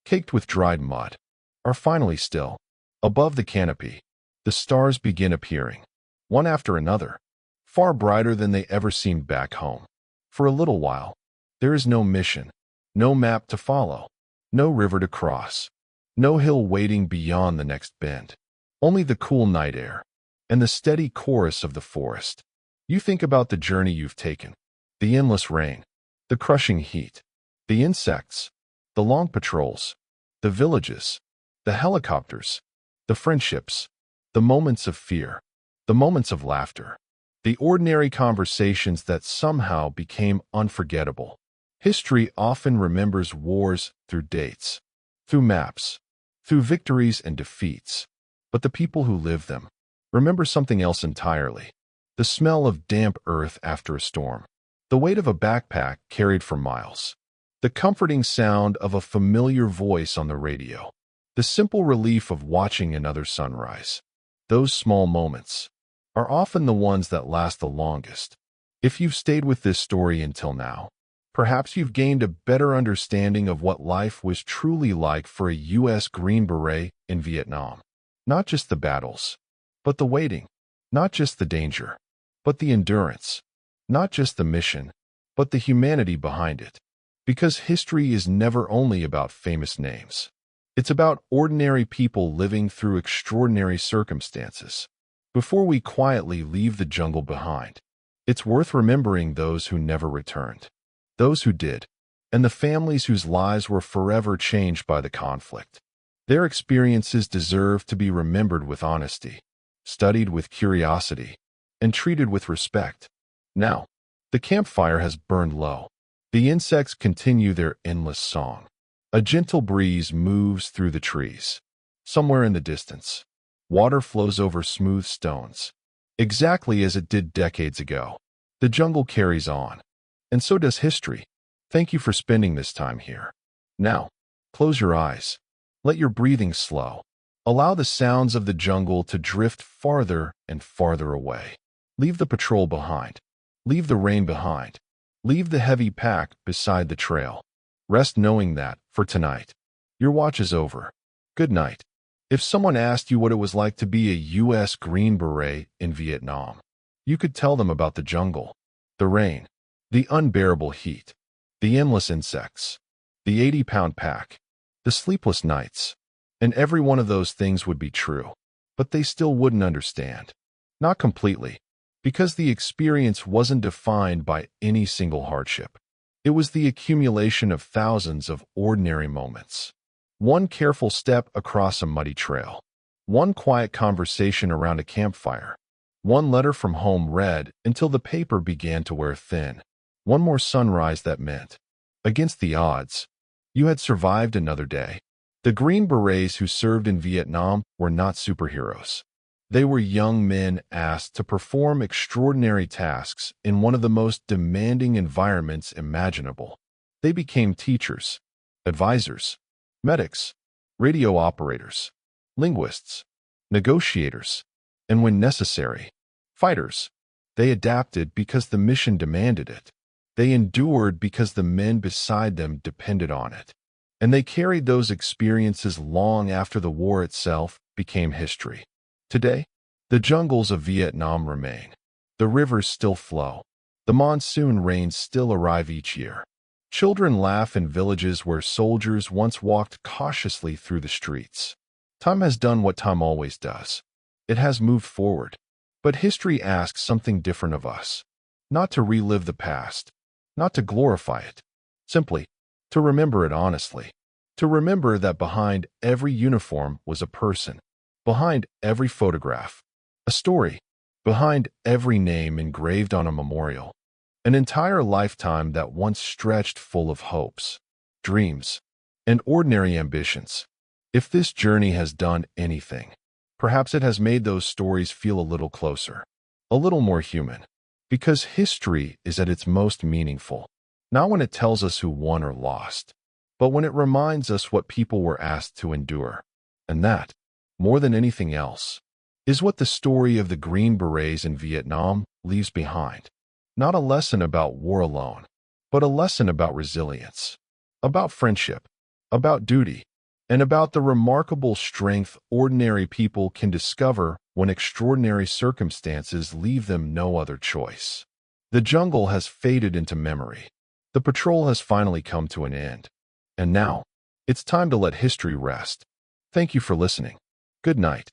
caked with dried mud, are finally still. Above the canopy, the stars begin appearing, one after another, far brighter than they ever seemed back home. For a little while, there is no mission, no map to follow, no river to cross, no hill waiting beyond the next bend. Only the cool night air and the steady chorus of the forest. You think about the journey you've taken, the endless rain, the crushing heat, the insects, the long patrols, the villages, the helicopters, the friendships, the moments of fear, the moments of laughter, the ordinary conversations that somehow became unforgettable. History often remembers wars through dates, through maps, through victories and defeats. But the people who lived them remember something else entirely. The smell of damp earth after a storm, the weight of a backpack carried for miles, the comforting sound of a familiar voice on the radio, the simple relief of watching another sunrise. Those small moments are often the ones that last the longest. If you've stayed with this story until now, perhaps you've gained a better understanding of what life was truly like for a U.S. Green Beret in Vietnam. Not just the battles, but the waiting. Not just the danger, but the endurance. Not just the mission, but the humanity behind it. Because history is never only about famous names. It's about ordinary people living through extraordinary circumstances. Before we quietly leave the jungle behind, it's worth remembering those who never returned, those who did, and the families whose lives were forever changed by the conflict. Their experiences deserve to be remembered with honesty, studied with curiosity, and treated with respect. Now, the campfire has burned low. The insects continue their endless song. A gentle breeze moves through the trees. Somewhere in the distance, water flows over smooth stones, exactly as it did decades ago. The jungle carries on, and so does history. Thank you for spending this time here. Now, close your eyes. Let your breathing slow. Allow the sounds of the jungle to drift farther and farther away. Leave the patrol behind. Leave the rain behind. Leave the heavy pack beside the trail. Rest knowing that, for tonight, your watch is over. Good night. If someone asked you what it was like to be a U.S. Green Beret in Vietnam, you could tell them about the jungle, the rain, the unbearable heat, the endless insects, the 80-pound pack, the sleepless nights, and every one of those things would be true. But they still wouldn't understand. Not completely, because the experience wasn't defined by any single hardship. It was the accumulation of thousands of ordinary moments. One careful step across a muddy trail, one quiet conversation around a campfire, one letter from home read until the paper began to wear thin, one more sunrise that meant, against the odds, you had survived another day. The Green Berets who served in Vietnam were not superheroes. They were young men asked to perform extraordinary tasks in one of the most demanding environments imaginable. They became teachers, advisors, medics, radio operators, linguists, negotiators, and when necessary, fighters. They adapted because the mission demanded it. They endured because the men beside them depended on it. And they carried those experiences long after the war itself became history. Today, the jungles of Vietnam remain. The rivers still flow. The monsoon rains still arrive each year. Children laugh in villages where soldiers once walked cautiously through the streets. Time has done what time always does. It has moved forward. But history asks something different of us. Not to relive the past, not to glorify it, simply to remember it honestly. To remember that behind every uniform was a person, behind every photograph, a story, behind every name engraved on a memorial, an entire lifetime that once stretched full of hopes, dreams, and ordinary ambitions. If this journey has done anything, perhaps it has made those stories feel a little closer, a little more human, because history is at its most meaningful, not when it tells us who won or lost, but when it reminds us what people were asked to endure. And that, more than anything else, is what the story of the Green Berets in Vietnam leaves behind. Not a lesson about war alone, but a lesson about resilience, about friendship, about duty, and about the remarkable strength ordinary people can discover when extraordinary circumstances leave them no other choice. The jungle has faded into memory. The patrol has finally come to an end. And now, it's time to let history rest. Thank you for listening. Good night.